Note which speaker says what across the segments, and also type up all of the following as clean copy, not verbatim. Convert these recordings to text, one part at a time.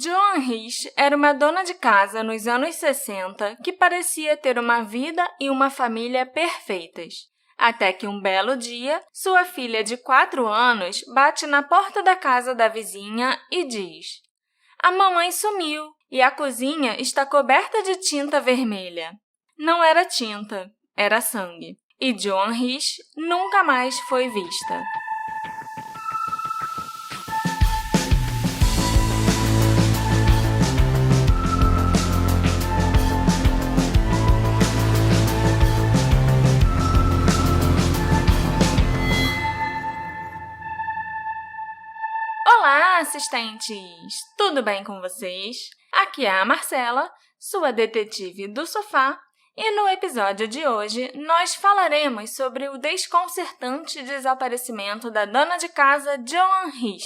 Speaker 1: Joan Rhys era uma dona de casa nos anos 60 que parecia ter uma vida e uma família perfeitas. Até que um belo dia, sua filha de 4 anos bate na porta da casa da vizinha e diz: "A mamãe sumiu e a cozinha está coberta de tinta vermelha." Não era tinta, era sangue. E Joan Rhys nunca mais foi vista. Olá, assistentes! Tudo bem com vocês? Aqui é a Marcela, sua detetive do sofá, e no episódio de hoje nós falaremos sobre o desconcertante desaparecimento da dona de casa Joan Rhys,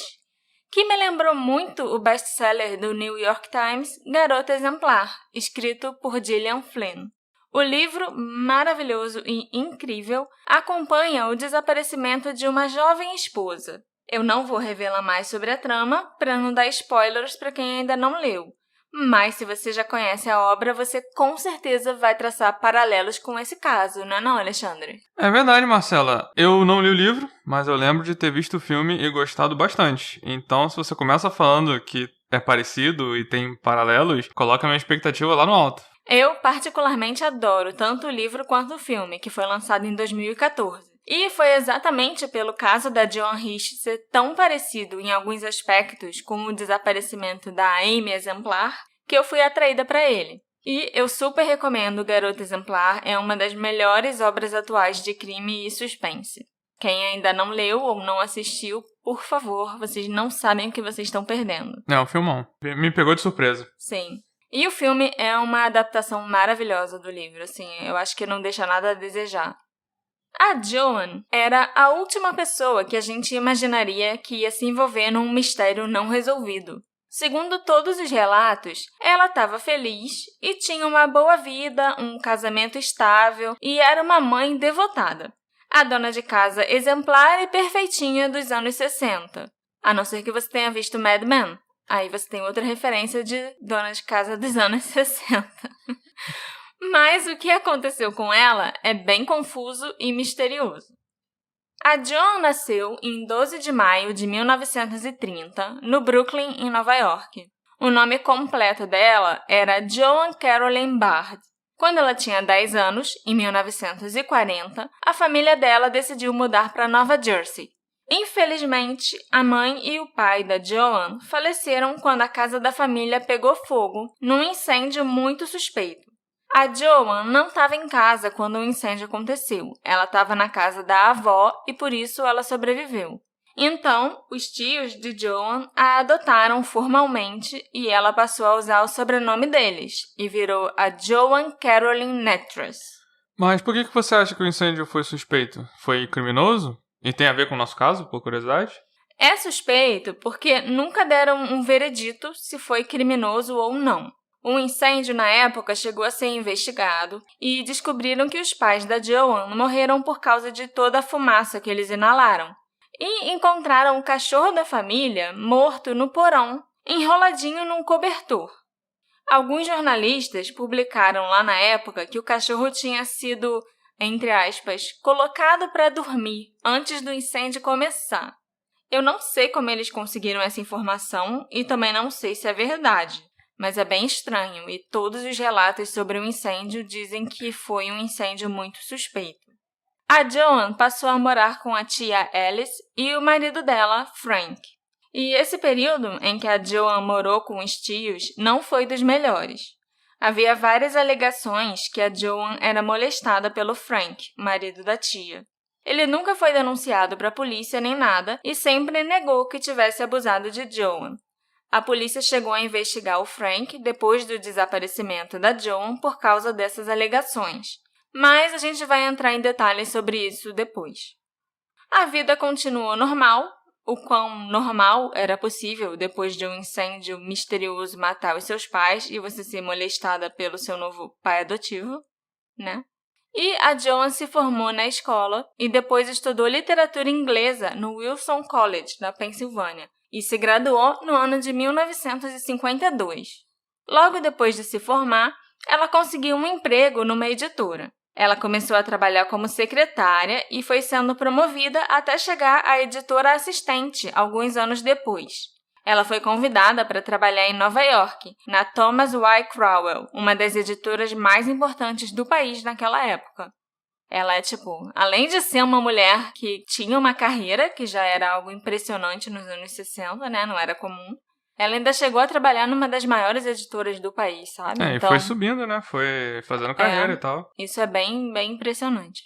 Speaker 1: que me lembrou muito o best-seller do New York Times, Garota Exemplar, escrito por Gillian Flynn. O livro, maravilhoso e incrível, acompanha o desaparecimento de uma jovem esposa. Eu não vou revelar mais sobre a trama para não dar spoilers para quem ainda não leu. Mas se você já conhece a obra, você com certeza vai traçar paralelos com esse caso, não é não, Alexandre?
Speaker 2: É verdade, Marcela. Eu não li o livro, mas eu lembro de ter visto o filme e gostado bastante. Então, se você começa falando que é parecido e tem paralelos, coloca a minha expectativa lá no alto.
Speaker 1: Eu particularmente adoro tanto o livro quanto o filme, que foi lançado em 2014. E foi exatamente pelo caso da Joan Rhys ser tão parecido em alguns aspectos com o desaparecimento da Amy Exemplar que eu fui atraída para ele. E eu super recomendo Garota Exemplar, é uma das melhores obras atuais de crime e suspense. Quem ainda não leu ou não assistiu, por favor, vocês não sabem o que vocês estão perdendo.
Speaker 2: É um filmão. Me pegou de surpresa.
Speaker 1: Sim. E o filme é uma adaptação maravilhosa do livro, assim, eu acho que não deixa nada a desejar. A Joan era a última pessoa que a gente imaginaria que ia se envolver num mistério não resolvido. Segundo todos os relatos, ela estava feliz e tinha uma boa vida, um casamento estável e era uma mãe devotada. A dona de casa exemplar e perfeitinha dos anos 60. A não ser que você tenha visto Mad Men. Aí você tem outra referência de dona de casa dos anos 60. Mas o que aconteceu com ela é bem confuso e misterioso. A Joan nasceu em 12 de maio de 1930, no Brooklyn, em Nova York. O nome completo dela era Joan Caroline Bard. Quando ela tinha 10 anos, em 1940, a família dela decidiu mudar para Nova Jersey. Infelizmente, a mãe e o pai da Joan faleceram quando a casa da família pegou fogo num incêndio muito suspeito. A Joan não estava em casa quando o incêndio aconteceu. Ela estava na casa da avó e por isso ela sobreviveu. Então, os tios de Joan a adotaram formalmente e ela passou a usar o sobrenome deles e virou a Joan Caroline Nettress.
Speaker 2: Mas por que você acha que o incêndio foi suspeito? Foi criminoso? E tem a ver com o nosso caso, por curiosidade?
Speaker 1: É suspeito porque nunca deram um veredito se foi criminoso ou não. O incêndio, na época, chegou a ser investigado e descobriram que os pais da Joan morreram por causa de toda a fumaça que eles inalaram. E encontraram o cachorro da família morto no porão, enroladinho num cobertor. Alguns jornalistas publicaram lá na época que o cachorro tinha sido, entre aspas, colocado para dormir antes do incêndio começar. Eu não sei como eles conseguiram essa informação e também não sei se é verdade. Mas é bem estranho e todos os relatos sobre o incêndio dizem que foi um incêndio muito suspeito. A Joan passou a morar com a tia Alice e o marido dela, Frank. E esse período em que a Joan morou com os tios não foi dos melhores. Havia várias alegações que a Joan era molestada pelo Frank, marido da tia. Ele nunca foi denunciado para a polícia nem nada e sempre negou que tivesse abusado de Joan. A polícia chegou a investigar o Frank depois do desaparecimento da Joan por causa dessas alegações, mas a gente vai entrar em detalhes sobre isso depois. A vida continuou normal, o quão normal era possível depois de um incêndio misterioso matar os seus pais e você ser molestada pelo seu novo pai adotivo, né? E a Joan se formou na escola e depois estudou literatura inglesa no Wilson College, na Pensilvânia. e se graduou no ano de 1952. Logo depois de se formar, ela conseguiu um emprego numa editora. Ela começou a trabalhar como secretária e foi sendo promovida até chegar à editora assistente alguns anos depois. Ela foi convidada para trabalhar em Nova York, na Thomas Y. Crowell, uma das editoras mais importantes do país naquela época. Ela além de ser uma mulher que tinha uma carreira, que já era algo impressionante nos anos 60, né? Não era comum, ela ainda chegou a trabalhar numa das maiores editoras do país, sabe?
Speaker 2: E foi subindo, né? Foi fazendo carreira e tal.
Speaker 1: Isso é bem, bem impressionante.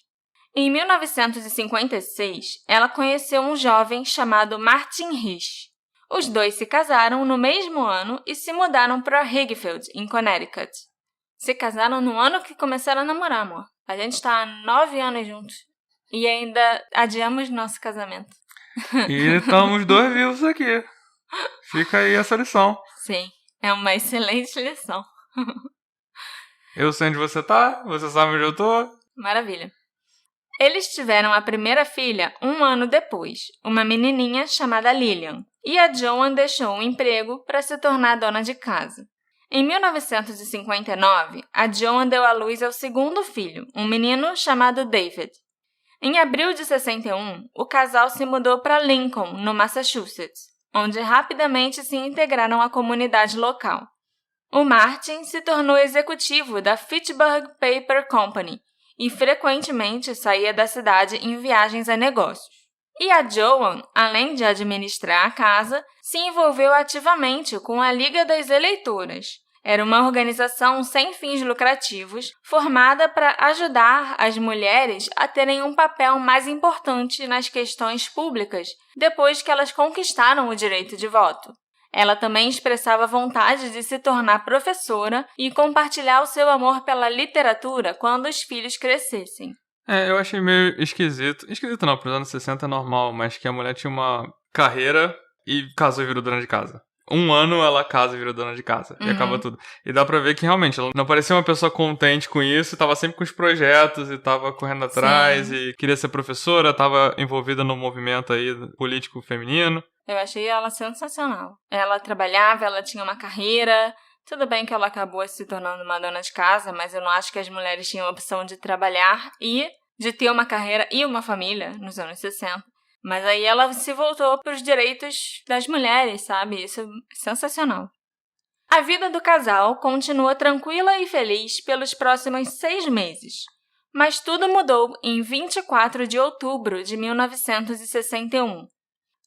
Speaker 1: Em 1956, ela conheceu um jovem chamado Martin Rich. Os dois se casaram no mesmo ano e se mudaram para Highfield, em Connecticut. Se casaram no ano que começaram a namorar, amor. A gente está há 9 anos juntos e ainda adiamos nosso casamento.
Speaker 2: E estamos 2 vivos aqui. Fica aí essa lição.
Speaker 1: Sim, é uma excelente lição.
Speaker 2: Eu sei onde você tá, você sabe onde eu tô.
Speaker 1: Maravilha. Eles tiveram a primeira filha 1 ano depois, uma menininha chamada Lillian, e a Joan deixou um emprego para se tornar dona de casa. Em 1959, a Joan deu à luz ao segundo filho, um menino chamado David. Em abril de 61, o casal se mudou para Lincoln, no Massachusetts, onde rapidamente se integraram à comunidade local. O Martin se tornou executivo da Fitchburg Paper Company e frequentemente saía da cidade em viagens a negócios. E a Joan, além de administrar a casa, se envolveu ativamente com a Liga das Eleitoras. Era uma organização sem fins lucrativos, formada para ajudar as mulheres a terem um papel mais importante nas questões públicas depois que elas conquistaram o direito de voto. Ela também expressava vontade de se tornar professora e compartilhar o seu amor pela literatura quando os filhos crescessem.
Speaker 2: Eu achei meio esquisito. Esquisito não, pros anos 60 é normal, mas que a mulher tinha uma carreira e casou e virou dona de casa. 1 ano ela casa e virou dona de casa. E acaba tudo. E dá pra ver que realmente ela não parecia uma pessoa contente com isso, tava sempre com os projetos e tava correndo atrás. Sim. E queria ser professora, tava envolvida no movimento aí político feminino.
Speaker 1: Eu achei ela sensacional. Ela trabalhava, ela tinha uma carreira. Tudo bem que ela acabou se tornando uma dona de casa, mas eu não acho que as mulheres tinham a opção de trabalhar e de ter uma carreira e uma família nos anos 60. Mas aí ela se voltou para os direitos das mulheres, sabe? Isso é sensacional. A vida do casal continua tranquila e feliz pelos próximos 6 meses. Mas tudo mudou em 24 de outubro de 1961.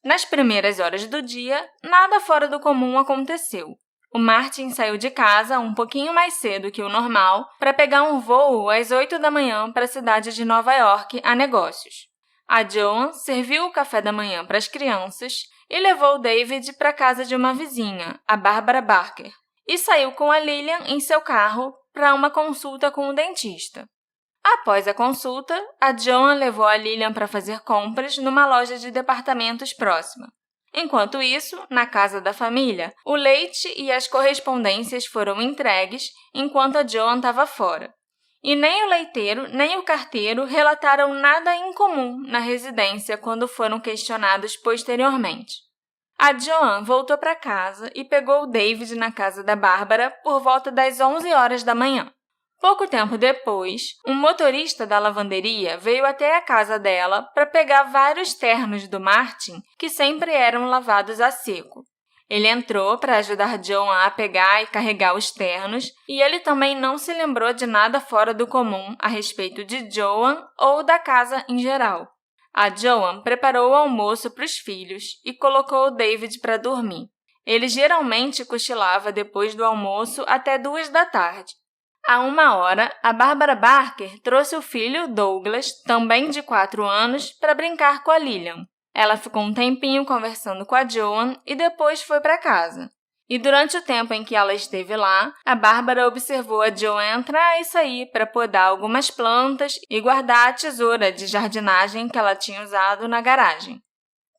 Speaker 1: Nas primeiras horas do dia, nada fora do comum aconteceu. O Martin saiu de casa um pouquinho mais cedo que o normal para pegar um voo às 8 da manhã para a cidade de Nova York a negócios. A Joan serviu o café da manhã para as crianças e levou David para a casa de uma vizinha, a Barbara Barker, e saiu com a Lillian em seu carro para uma consulta com o dentista. Após a consulta, a Joan levou a Lillian para fazer compras numa loja de departamentos próxima. Enquanto isso, na casa da família, o leite e as correspondências foram entregues enquanto a Joan estava fora. E nem o leiteiro nem o carteiro relataram nada incomum na residência quando foram questionados posteriormente. A Joan voltou para casa e pegou o David na casa da Bárbara por volta das 11 horas da manhã. Pouco tempo depois, um motorista da lavanderia veio até a casa dela para pegar vários ternos do Martin que sempre eram lavados a seco. Ele entrou para ajudar Joan a pegar e carregar os ternos e ele também não se lembrou de nada fora do comum a respeito de Joan ou da casa em geral. A Joan preparou o almoço para os filhos e colocou o David para dormir. Ele geralmente cochilava depois do almoço até 2 da tarde. À 1h, a Barbara Barker trouxe o filho, Douglas, também de 4 anos, para brincar com a Lillian. Ela ficou um tempinho conversando com a Joan e depois foi para casa. E durante o tempo em que ela esteve lá, a Bárbara observou a Joan entrar e sair para podar algumas plantas e guardar a tesoura de jardinagem que ela tinha usado na garagem.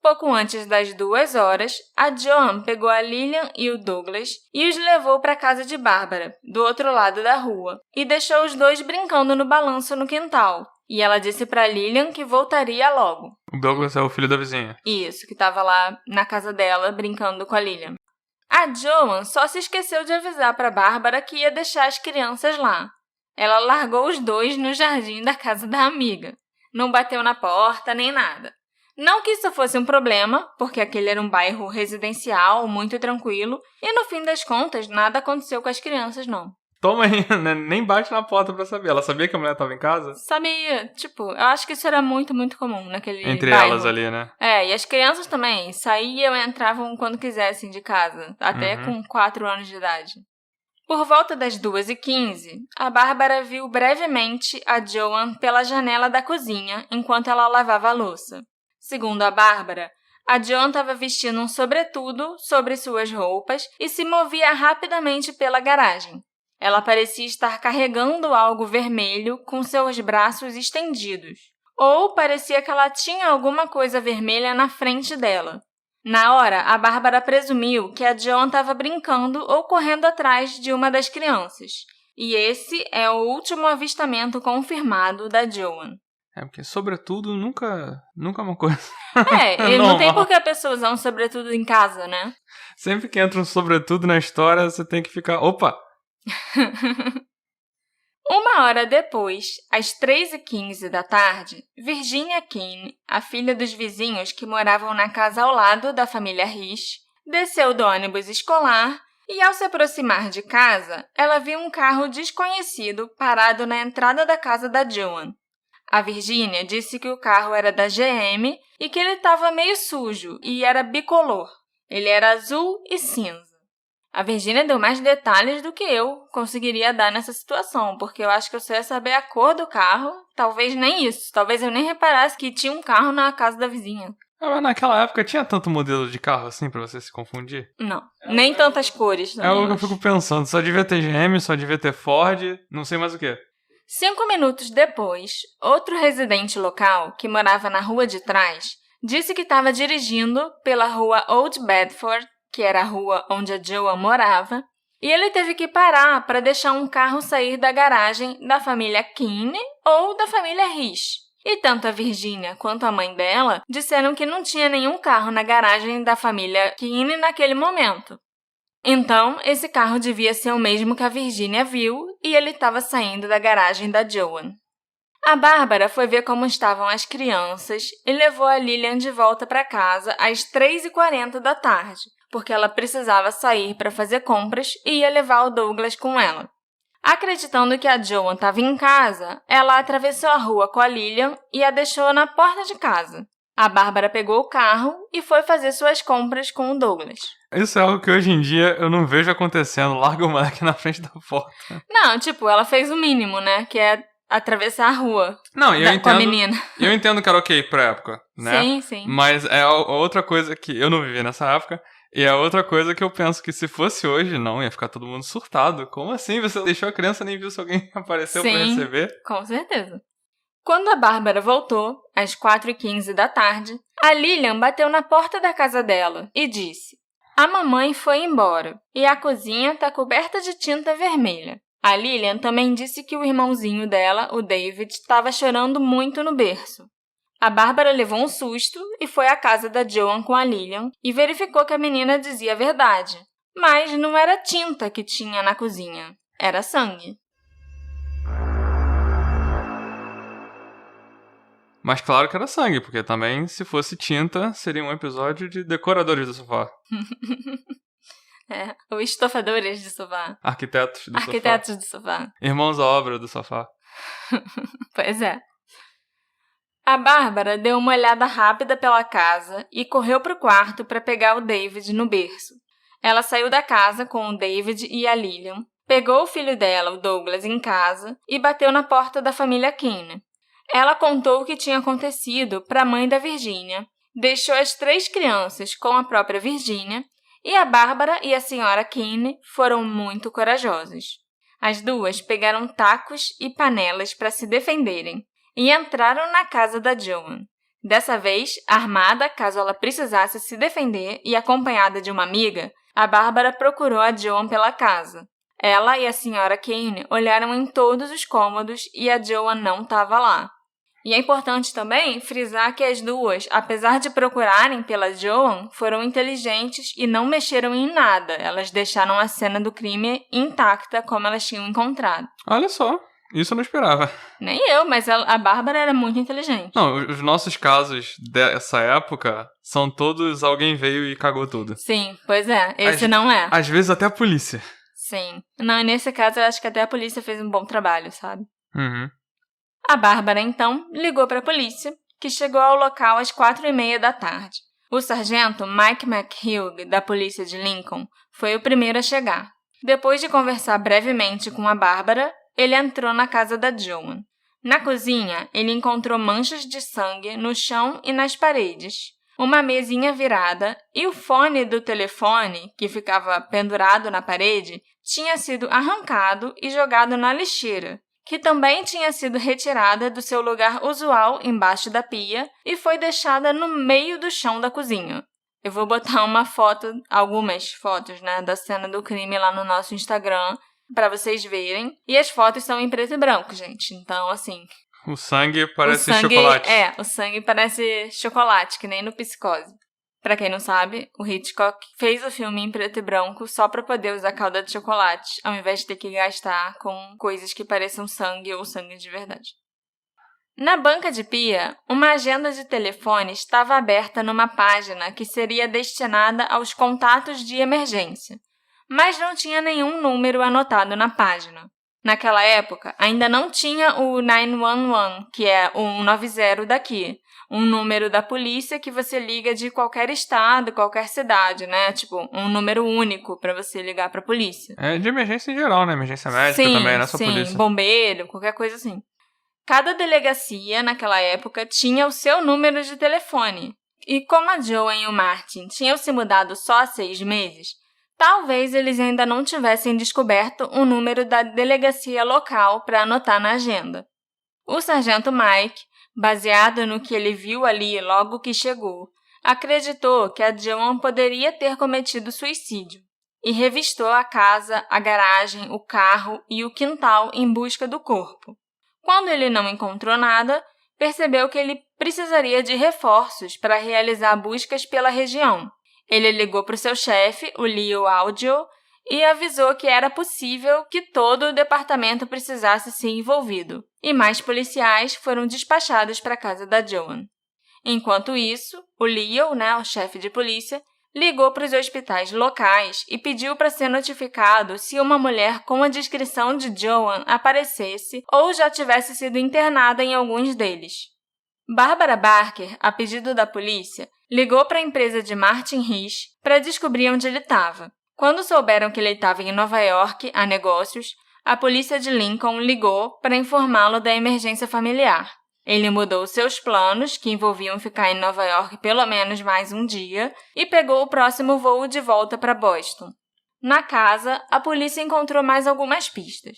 Speaker 1: Pouco antes das 2h, a Joan pegou a Lillian e o Douglas e os levou para a casa de Bárbara, do outro lado da rua, e deixou os dois brincando no balanço no quintal, E ela disse pra Lillian que voltaria logo.
Speaker 2: O Douglas é o filho da vizinha.
Speaker 1: Isso, que estava lá na casa dela brincando com a Lillian. A Joan só se esqueceu de avisar pra Bárbara que ia deixar as crianças lá. Ela largou os dois no jardim da casa da amiga. Não bateu na porta nem nada. Não que isso fosse um problema, porque aquele era um bairro residencial, muito tranquilo, e no fim das contas, nada aconteceu com as crianças, não.
Speaker 2: Toma aí, né? Nem bate na porta pra saber. Ela sabia que a mulher tava em casa?
Speaker 1: Sabia, eu acho que isso era muito, muito comum naquele
Speaker 2: Entre
Speaker 1: bairro.
Speaker 2: elas ali, né?
Speaker 1: E as crianças também saíam e entravam quando quisessem de casa, até com 4 anos de idade. Por volta das 2h15, a Bárbara viu brevemente a Joan pela janela da cozinha enquanto ela lavava a louça. Segundo a Bárbara, a Joan estava vestindo um sobretudo sobre suas roupas e se movia rapidamente pela garagem. Ela parecia estar carregando algo vermelho com seus braços estendidos. Ou parecia que ela tinha alguma coisa vermelha na frente dela. Na hora, a Bárbara presumiu que a Joan estava brincando ou correndo atrás de uma das crianças. E esse é o último avistamento confirmado da Joan.
Speaker 2: Porque sobretudo nunca é uma coisa.
Speaker 1: Ele não tem por que a pessoa usar um sobretudo em casa, né?
Speaker 2: Sempre que entra um sobretudo na história, você tem que ficar... Opa!
Speaker 1: 1 hora depois, às 3h15 da tarde, Virginia Keane, a filha dos vizinhos que moravam na casa ao lado da família Rich, desceu do ônibus escolar e, ao se aproximar de casa, ela viu um carro desconhecido parado na entrada da casa da Joan. A Virginia disse que o carro era da GM e que ele estava meio sujo e era bicolor. Ele era azul e cinza. A Virginia deu mais detalhes do que eu conseguiria dar nessa situação, porque eu acho que eu só ia saber a cor do carro, talvez nem isso, talvez eu nem reparasse que tinha um carro na casa da vizinha.
Speaker 2: Mas naquela época tinha tanto modelo de carro assim pra você se confundir?
Speaker 1: Não, nem tantas cores também.
Speaker 2: É o que eu fico pensando, só devia ter GM, só devia ter Ford, não sei mais o que.
Speaker 1: 5 minutos depois, outro residente local, que morava na rua de trás, disse que estava dirigindo pela rua Old Bedford, que era a rua onde a Joan morava, e ele teve que parar para deixar um carro sair da garagem da família Keane ou da família Rich. E tanto a Virginia quanto a mãe dela disseram que não tinha nenhum carro na garagem da família Keane naquele momento. Então, esse carro devia ser o mesmo que a Virginia viu e ele estava saindo da garagem da Joan. A Bárbara foi ver como estavam as crianças e levou a Lillian de volta para casa às 3h40 da tarde, porque ela precisava sair para fazer compras e ia levar o Douglas com ela. Acreditando que a Joan estava em casa, ela atravessou a rua com a Lillian e a deixou na porta de casa. A Bárbara pegou o carro e foi fazer suas compras com o Douglas.
Speaker 2: Isso é algo que hoje em dia eu não vejo acontecendo. Larga o moleque na frente da porta.
Speaker 1: Não, ela fez o mínimo, né? Que é atravessar a rua com a menina.
Speaker 2: Eu entendo que era ok pra época, né?
Speaker 1: Sim, sim.
Speaker 2: Mas é outra coisa que eu não vivi nessa época. E é outra coisa que eu penso que se fosse hoje, não, ia ficar todo mundo surtado. Como assim? Você deixou a criança nem viu se alguém apareceu pra receber?
Speaker 1: Com certeza. Quando a Bárbara voltou, às 4h15 da tarde, a Lillian bateu na porta da casa dela e disse: "A mamãe foi embora e a cozinha está coberta de tinta vermelha." A Lillian também disse que o irmãozinho dela, o David, estava chorando muito no berço. A Bárbara levou um susto e foi à casa da Joan com a Lillian e verificou que a menina dizia a verdade. Mas não era tinta que tinha na cozinha, era sangue.
Speaker 2: Mas claro que era sangue, porque também, se fosse tinta, seria um episódio de Decoradores do Sofá.
Speaker 1: Ou Estofadores de Sofá.
Speaker 2: Arquitetos
Speaker 1: do Sofá.
Speaker 2: Irmãos à obra do sofá.
Speaker 1: Pois é. A Bárbara deu uma olhada rápida pela casa e correu para o quarto para pegar o David no berço. Ela saiu da casa com o David e a Lillian, pegou o filho dela, o Douglas, em casa e bateu na porta da família Keane. Ela contou o que tinha acontecido para a mãe da Virginia, deixou as 3 crianças com a própria Virginia e a Bárbara e a senhora Keane foram muito corajosas. As duas pegaram tacos e panelas para se defenderem e entraram na casa da Joan. Dessa vez, armada caso ela precisasse se defender e acompanhada de uma amiga, a Bárbara procurou a Joan pela casa. Ela e a senhora Keane olharam em todos os cômodos e a Joan não estava lá. E é importante também frisar que as duas, apesar de procurarem pela Joan, foram inteligentes e não mexeram em nada. Elas deixaram a cena do crime intacta como elas tinham encontrado.
Speaker 2: Olha só, isso eu não esperava.
Speaker 1: Nem eu, mas a Bárbara era muito inteligente.
Speaker 2: Não, os nossos casos dessa época são todos alguém veio e cagou tudo.
Speaker 1: Sim, pois é. Esse não é.
Speaker 2: Às vezes até a polícia.
Speaker 1: Sim. Não, nesse caso eu acho que até a polícia fez um bom trabalho, sabe?
Speaker 2: Uhum.
Speaker 1: A Bárbara, então, ligou para a polícia, que chegou ao local às 4h30 da tarde. O sargento Mike McHugh, da polícia de Lincoln, foi o primeiro a chegar. Depois de conversar brevemente com a Bárbara, ele entrou na casa da Joan. Na cozinha, ele encontrou manchas de sangue no chão e nas paredes, uma mesinha virada e o fone do telefone, que ficava pendurado na parede, tinha sido arrancado e jogado na lixeira, que também tinha sido retirada do seu lugar usual embaixo da pia e foi deixada no meio do chão da cozinha. Eu vou botar algumas fotos, da cena do crime lá no nosso Instagram para vocês verem. E as fotos são em preto e branco, gente. Então, assim...
Speaker 2: O sangue parece chocolate.
Speaker 1: O sangue parece chocolate, que nem no Psicose. Pra quem não sabe, o Hitchcock fez o filme em preto e branco só pra poder usar calda de chocolate, ao invés de ter que gastar com coisas que pareçam sangue ou sangue de verdade. Na banca de pia, uma agenda de telefone estava aberta numa página que seria destinada aos contatos de emergência, mas não tinha nenhum número anotado na página. Naquela época, ainda não tinha o 911, que é o 190 daqui, um número da polícia que você liga de qualquer estado, qualquer cidade, né? Tipo, um número único para você ligar para a polícia.
Speaker 2: É de emergência em geral, né? Emergência médica também, não é só polícia.
Speaker 1: Sim, bombeiro, qualquer coisa assim. Cada delegacia, naquela época, tinha o seu número de telefone. E como a Joan e o Martin tinham se mudado só há 6 meses, talvez eles ainda não tivessem descoberto o número da delegacia local para anotar na agenda. O sargento Mike, baseado no que ele viu ali logo que chegou, acreditou que a Joan poderia ter cometido suicídio e revistou a casa, a garagem, o carro e o quintal em busca do corpo. Quando ele não encontrou nada, percebeu que ele precisaria de reforços para realizar buscas pela região. Ele ligou para o seu chefe, o Leo Audio, e avisou que era possível que todo o departamento precisasse ser envolvido, e mais policiais foram despachados para a casa da Joan. Enquanto isso, o Leo, o chefe de polícia, ligou para os hospitais locais e pediu para ser notificado se uma mulher com a descrição de Joan aparecesse ou já tivesse sido internada em alguns deles. Barbara Barker, a pedido da polícia, ligou para a empresa de Martin Risch para descobrir onde ele estava. Quando souberam que ele estava em Nova York a negócios, a polícia de Lincoln ligou para informá-lo da emergência familiar. Ele mudou seus planos, que envolviam ficar em Nova York pelo menos mais um dia, e pegou o próximo voo de volta para Boston. Na casa, a polícia encontrou mais algumas pistas.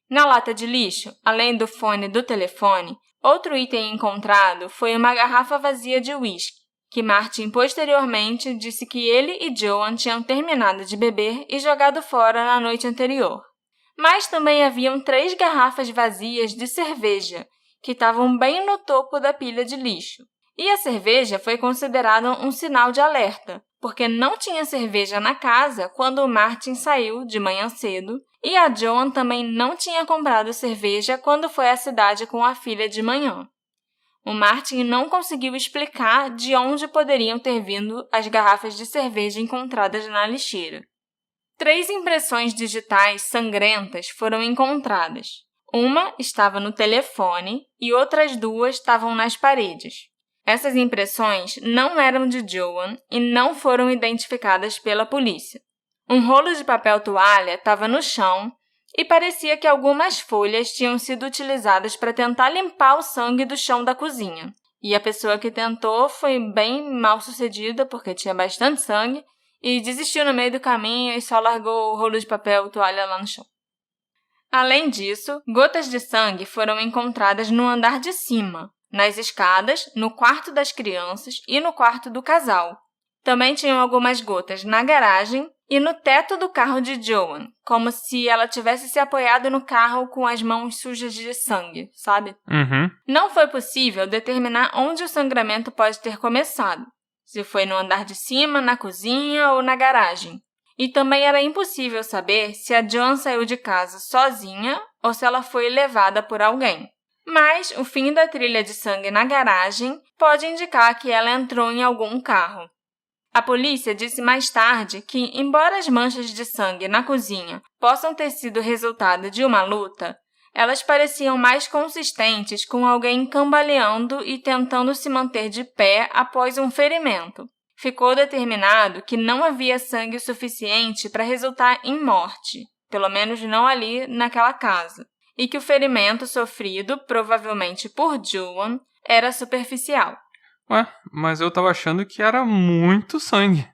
Speaker 1: Na lata de lixo, além do fone do telefone, outro item encontrado foi uma garrafa vazia de uísque, que Martin posteriormente disse que ele e Joan tinham terminado de beber e jogado fora na noite anterior. Mas também haviam 3 garrafas vazias de cerveja, que estavam bem no topo da pilha de lixo. E a cerveja foi considerada um sinal de alerta, porque não tinha cerveja na casa quando o Martin saiu de manhã cedo, e a Joan também não tinha comprado cerveja quando foi à cidade com a filha de manhã. O Martin não conseguiu explicar de onde poderiam ter vindo as garrafas de cerveja encontradas na lixeira. 3 impressões digitais sangrentas foram encontradas. Uma estava no telefone e outras 2 estavam nas paredes. Essas impressões não eram de Joan e não foram identificadas pela polícia. Um rolo de papel toalha estava no chão e parecia que algumas folhas tinham sido utilizadas para tentar limpar o sangue do chão da cozinha. E a pessoa que tentou foi bem mal sucedida porque tinha bastante sangue e desistiu no meio do caminho e só largou o rolo de papel toalha lá no chão. Além disso, gotas de sangue foram encontradas no andar de cima, nas escadas, no quarto das crianças e no quarto do casal. Também tinham algumas gotas na garagem e no teto do carro de Joan, como se ela tivesse se apoiado no carro com as mãos sujas de sangue, sabe? Não foi possível determinar onde o sangramento pode ter começado, se foi no andar de cima, na cozinha ou na garagem. E também era impossível saber se a Joan saiu de casa sozinha ou se ela foi levada por alguém. Mas o fim da trilha de sangue na garagem pode indicar que ela entrou em algum carro. A polícia disse mais tarde que, embora as manchas de sangue na cozinha possam ter sido resultado de uma luta, elas pareciam mais consistentes com alguém cambaleando e tentando se manter de pé após um ferimento. Ficou determinado que não havia sangue suficiente para resultar em morte, pelo menos não ali naquela casa, e que o ferimento sofrido, provavelmente por Joan, era superficial.
Speaker 2: Ué, mas eu tava achando que era muito sangue.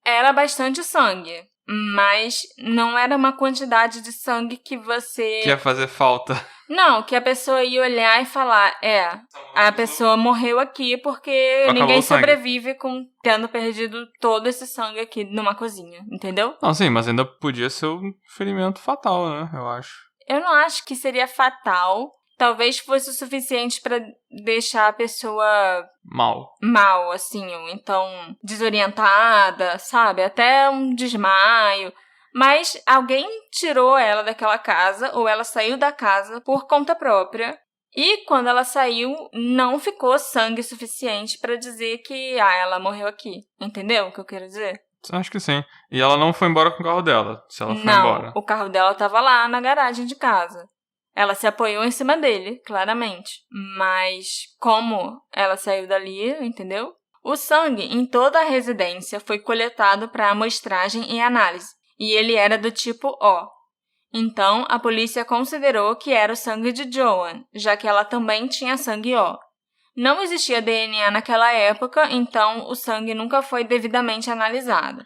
Speaker 1: Era bastante sangue, mas não era uma quantidade de sangue que você...
Speaker 2: Que ia fazer falta.
Speaker 1: Não, que a pessoa ia olhar e falar, a pessoa morreu aqui porque
Speaker 2: Acabou
Speaker 1: ninguém
Speaker 2: o sangue.
Speaker 1: sobrevive com tendo perdido todo esse sangue aqui numa cozinha, entendeu?
Speaker 2: Não, sim, mas ainda podia ser um ferimento fatal, né? Eu acho.
Speaker 1: Eu não acho que seria fatal. Talvez fosse o suficiente para deixar a pessoa mal, assim, ou então desorientada, sabe? Até um desmaio. Mas alguém tirou ela daquela casa, ou ela saiu da casa por conta própria. E quando ela saiu, não ficou sangue suficiente para dizer que ela morreu aqui. Entendeu o que eu quero dizer?
Speaker 2: Acho que sim. E ela não foi embora com o carro dela, se ela foi embora.
Speaker 1: Não, o carro dela estava lá na garagem de casa. Ela se apoiou em cima dele, claramente. Mas como ela saiu dali, entendeu? O sangue em toda a residência foi coletado para amostragem e análise. E ele era do tipo O. Então, a polícia considerou que era o sangue de Joan, já que ela também tinha sangue O. Não existia DNA naquela época, então o sangue nunca foi devidamente analisado.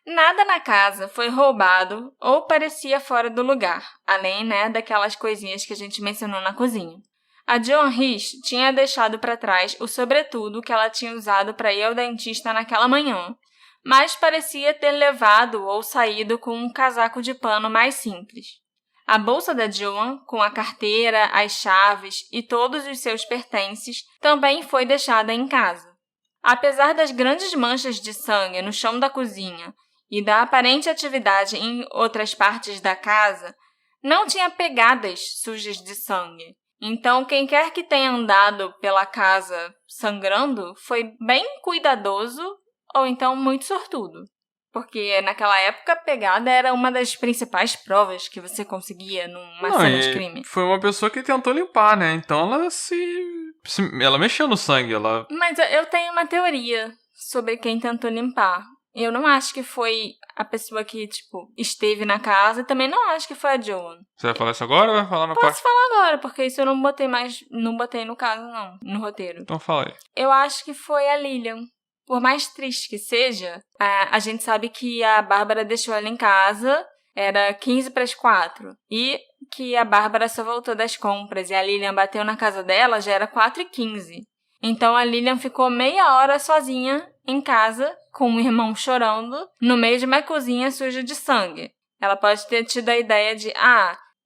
Speaker 1: Nada na casa foi roubado ou parecia fora do lugar, além, daquelas coisinhas que a gente mencionou na cozinha. A Joan Risch tinha deixado para trás o sobretudo que ela tinha usado para ir ao dentista naquela manhã, mas parecia ter levado ou saído com um casaco de pano mais simples. A bolsa da Joan, com a carteira, as chaves e todos os seus pertences, também foi deixada em casa. Apesar das grandes manchas de sangue no chão da cozinha e da aparente atividade em outras partes da casa, não tinha pegadas sujas de sangue. Então, quem quer que tenha andado pela casa sangrando foi bem cuidadoso ou então muito sortudo. Porque naquela época a pegada era uma das principais provas que você conseguia numa cena de crime.
Speaker 2: Foi uma pessoa que tentou limpar, né? Então ela mexeu no sangue,
Speaker 1: Mas eu tenho uma teoria sobre quem tentou limpar. Eu não acho que foi a pessoa que, esteve na casa e também não acho que foi a Joan.
Speaker 2: Você vai falar isso agora ou vai falar na parte?
Speaker 1: Posso falar agora, porque isso eu não botei no caso, não, no roteiro.
Speaker 2: Então fala aí.
Speaker 1: Eu acho que foi a Lillian. Por mais triste que seja, a gente sabe que a Bárbara deixou ela em casa, era 15:45, e que a Bárbara só voltou das compras e a Lillian bateu na casa dela, já era 4:15. Então a Lillian ficou meia hora sozinha em casa, com o irmão chorando, no meio de uma cozinha suja de sangue. Ela pode ter tido a ideia de,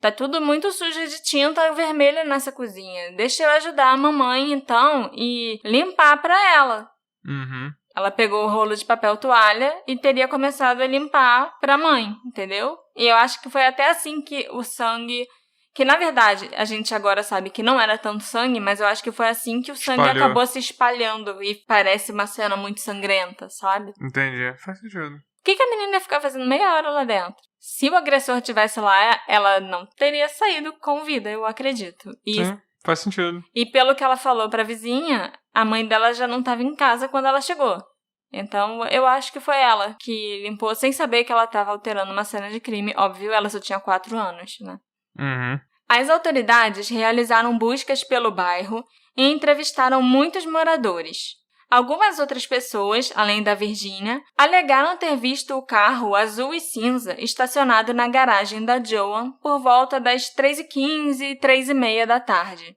Speaker 1: tá tudo muito sujo de tinta vermelha nessa cozinha, deixa eu ajudar a mamãe então e limpar pra ela.
Speaker 2: Uhum.
Speaker 1: Ela pegou o rolo de papel toalha e teria começado a limpar pra mãe, entendeu? E eu acho que foi até assim que o sangue... Que, na verdade, a gente agora sabe que não era tanto sangue, mas eu acho que foi assim que o sangue acabou se espalhando e parece uma cena muito sangrenta, sabe?
Speaker 2: Entendi. Faz sentido.
Speaker 1: O que a menina ia ficar fazendo meia hora lá dentro? Se o agressor estivesse lá, ela não teria saído com vida, eu acredito.
Speaker 2: Sim, faz sentido.
Speaker 1: E pelo que ela falou pra vizinha, a mãe dela já não estava em casa quando ela chegou. Então, eu acho que foi ela que limpou sem saber que ela estava alterando uma cena de crime. Óbvio, ela só tinha 4 anos, né?
Speaker 2: Uhum.
Speaker 1: As autoridades realizaram buscas pelo bairro e entrevistaram muitos moradores. Algumas outras pessoas, além da Virginia, alegaram ter visto o carro azul e cinza estacionado na garagem da Joan por volta das 3:15 e 3:30 da tarde.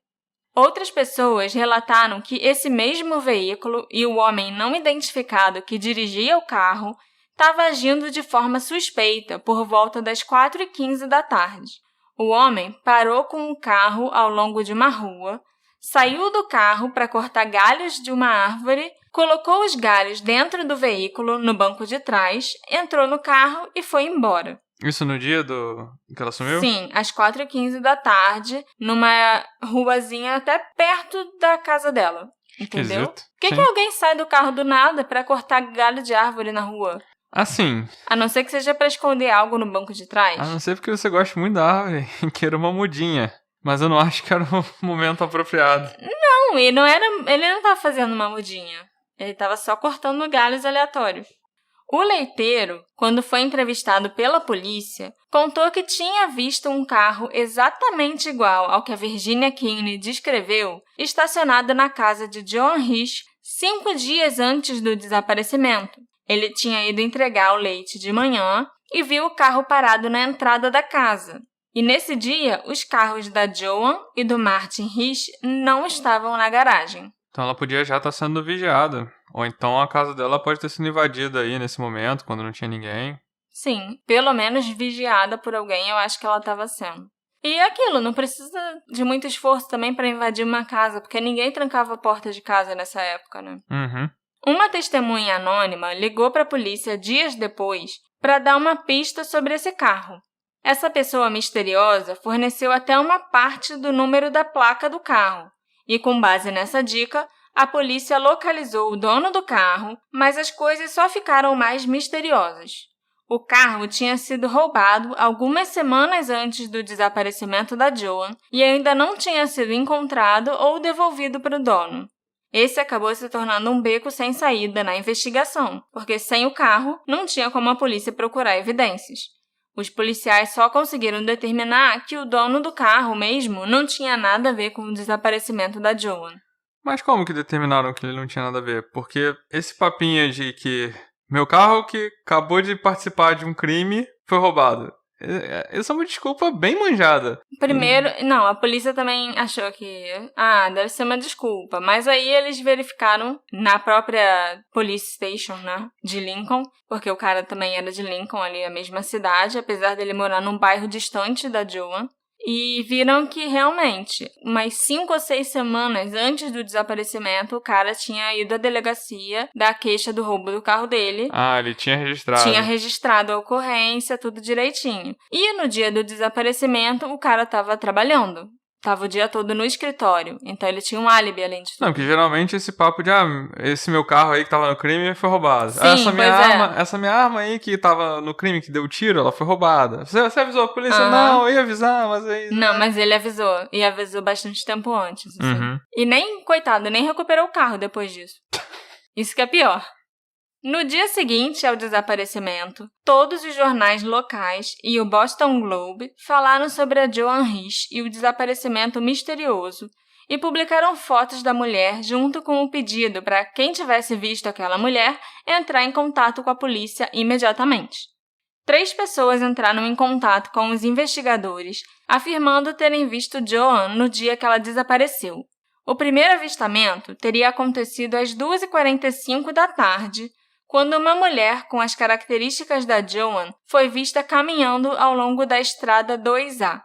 Speaker 1: Outras pessoas relataram que esse mesmo veículo e o homem não identificado que dirigia o carro estava agindo de forma suspeita por volta das 4h15 da tarde. O homem parou com o carro ao longo de uma rua, saiu do carro para cortar galhos de uma árvore, colocou os galhos dentro do veículo no banco de trás, entrou no carro e foi embora.
Speaker 2: Isso no dia que ela sumiu?
Speaker 1: Sim, às 4h15 da tarde, numa ruazinha até perto da casa dela. Entendeu?
Speaker 2: Esquisito.
Speaker 1: Por que alguém sai do carro do nada para cortar galho de árvore na rua?
Speaker 2: Assim.
Speaker 1: A não ser que seja para esconder algo no banco de trás.
Speaker 2: A não ser porque você gosta muito da árvore e queira uma mudinha. Mas eu não acho que era o momento apropriado.
Speaker 1: Não, e não era, ele não estava fazendo uma mudinha. Ele estava só cortando galhos aleatórios. O leiteiro, quando foi entrevistado pela polícia, contou que tinha visto um carro exatamente igual ao que a Virginia Kinney descreveu, estacionado na casa de Joan Risch 5 dias antes do desaparecimento. Ele tinha ido entregar o leite de manhã e viu o carro parado na entrada da casa. E nesse dia, os carros da Joan e do Martin Risch não estavam na garagem.
Speaker 2: Então ela podia já estar sendo vigiada. Ou então a casa dela pode ter sido invadida aí nesse momento, quando não tinha ninguém.
Speaker 1: Sim, pelo menos vigiada por alguém, eu acho que ela estava sendo. E aquilo, não precisa de muito esforço também para invadir uma casa, porque ninguém trancava a porta de casa nessa época, né?
Speaker 2: Uhum.
Speaker 1: Uma testemunha anônima ligou para a polícia dias depois para dar uma pista sobre esse carro. Essa pessoa misteriosa forneceu até uma parte do número da placa do carro. E com base nessa dica, a polícia localizou o dono do carro, mas as coisas só ficaram mais misteriosas. O carro tinha sido roubado algumas semanas antes do desaparecimento da Joan e ainda não tinha sido encontrado ou devolvido para o dono. Esse acabou se tornando um beco sem saída na investigação, porque sem o carro não tinha como a polícia procurar evidências. Os policiais só conseguiram determinar que o dono do carro mesmo não tinha nada a ver com o desaparecimento da Joan.
Speaker 2: Mas como que determinaram que ele não tinha nada a ver? Porque esse papinho de que meu carro que acabou de participar de um crime foi roubado. Essa é uma desculpa bem manjada.
Speaker 1: Primeiro, não, a polícia também achou que, deve ser uma desculpa. Mas aí eles verificaram na própria police station, né, de Lincoln, porque o cara também era de Lincoln, ali a mesma cidade, apesar dele morar num bairro distante da Joan. E viram que, realmente, umas 5 ou 6 semanas antes do desaparecimento, o cara tinha ido à delegacia dar queixa do roubo do carro dele.
Speaker 2: Ele tinha registrado.
Speaker 1: Tinha registrado a ocorrência, tudo direitinho. E no dia do desaparecimento, o cara estava trabalhando. Tava o dia todo no escritório, então ele tinha um álibi além de tudo.
Speaker 2: Não, porque geralmente esse papo de, esse meu carro aí que tava no crime foi roubado.
Speaker 1: Sim,
Speaker 2: essa minha arma aí que tava no crime, que deu tiro, ela foi roubada. Você avisou a polícia?
Speaker 1: Uhum.
Speaker 2: Não, eu ia avisar, mas aí...
Speaker 1: Não, mas ele avisou, e avisou bastante tempo antes. Assim.
Speaker 2: Uhum.
Speaker 1: E nem, coitado, nem recuperou o carro depois disso. Isso que é pior. No dia seguinte ao desaparecimento, todos os jornais locais e o Boston Globe falaram sobre a Joan Risch e o desaparecimento misterioso e publicaram fotos da mulher junto com o pedido para quem tivesse visto aquela mulher entrar em contato com a polícia imediatamente. 3 pessoas entraram em contato com os investigadores, afirmando terem visto Joan no dia que ela desapareceu. O primeiro avistamento teria acontecido às 2h45 da tarde, quando uma mulher com as características da Joan foi vista caminhando ao longo da estrada 2A.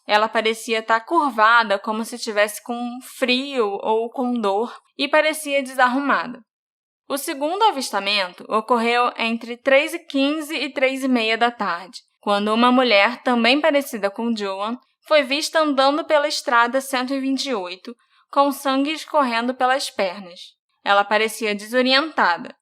Speaker 1: Ela parecia estar curvada como se estivesse com frio ou com dor e parecia desarrumada. O segundo avistamento ocorreu entre 3h15 e 3h30 da tarde, quando uma mulher também parecida com Joan foi vista andando pela estrada 128, com sangue escorrendo pelas pernas. Ela parecia desorientada.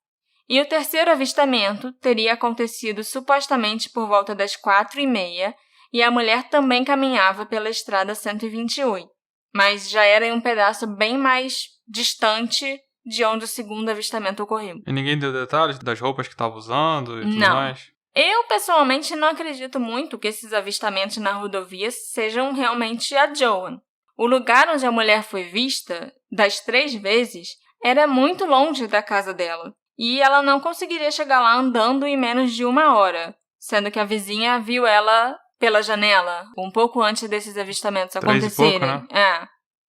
Speaker 1: E o terceiro avistamento teria acontecido supostamente por volta das 4h30 e a mulher também caminhava pela estrada 128, mas já era em um pedaço bem mais distante de onde o segundo avistamento ocorreu.
Speaker 2: E ninguém deu detalhes das roupas que estava usando e tudo mais?
Speaker 1: Eu, pessoalmente, não acredito muito que esses avistamentos na rodovia sejam realmente a Joan. O lugar onde a mulher foi vista, das 3 vezes, era muito longe da casa dela. E ela não conseguiria chegar lá andando em menos de 1 hora, sendo que a vizinha viu ela pela janela, um pouco antes desses avistamentos
Speaker 2: 3 e
Speaker 1: acontecerem.
Speaker 2: pouco, né?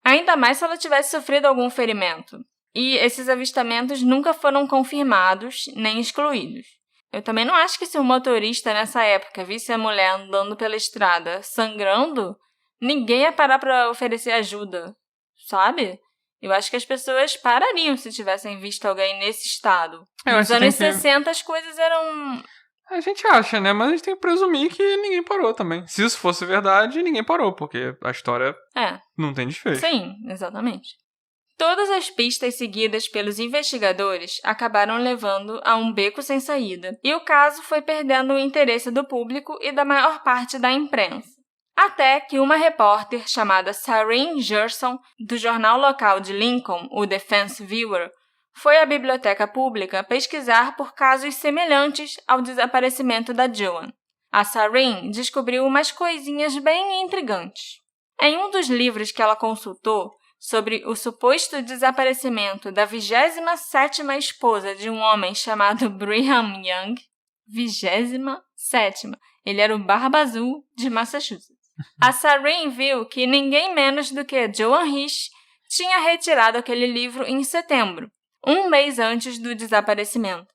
Speaker 1: Ainda mais se ela tivesse sofrido algum ferimento. E esses avistamentos nunca foram confirmados nem excluídos. Eu também não acho que se um motorista nessa época visse a mulher andando pela estrada sangrando, ninguém ia parar para oferecer ajuda, sabe? Eu acho que as pessoas parariam se tivessem visto alguém nesse estado. Nos anos 60 as coisas eram...
Speaker 2: A gente acha, né? Mas a gente tem que presumir que ninguém parou também. Se isso fosse verdade, ninguém parou, porque a história não tem desfecho.
Speaker 1: Sim, exatamente. Todas as pistas seguidas pelos investigadores acabaram levando a um beco sem saída, e o caso foi perdendo o interesse do público e da maior parte da imprensa. Até que uma repórter chamada Sareen Gerson, do jornal local de Lincoln, o Defense Viewer, foi à biblioteca pública pesquisar por casos semelhantes ao desaparecimento da Joan. A Sareen descobriu umas coisinhas bem intrigantes. Em um dos livros que ela consultou, sobre o suposto desaparecimento da 27ª esposa de um homem chamado Brigham Young. 27ª. Ele era o Barba Azul de Massachusetts. A Sareen viu que ninguém menos do que Joan Risch tinha retirado aquele livro em setembro, um mês antes do desaparecimento.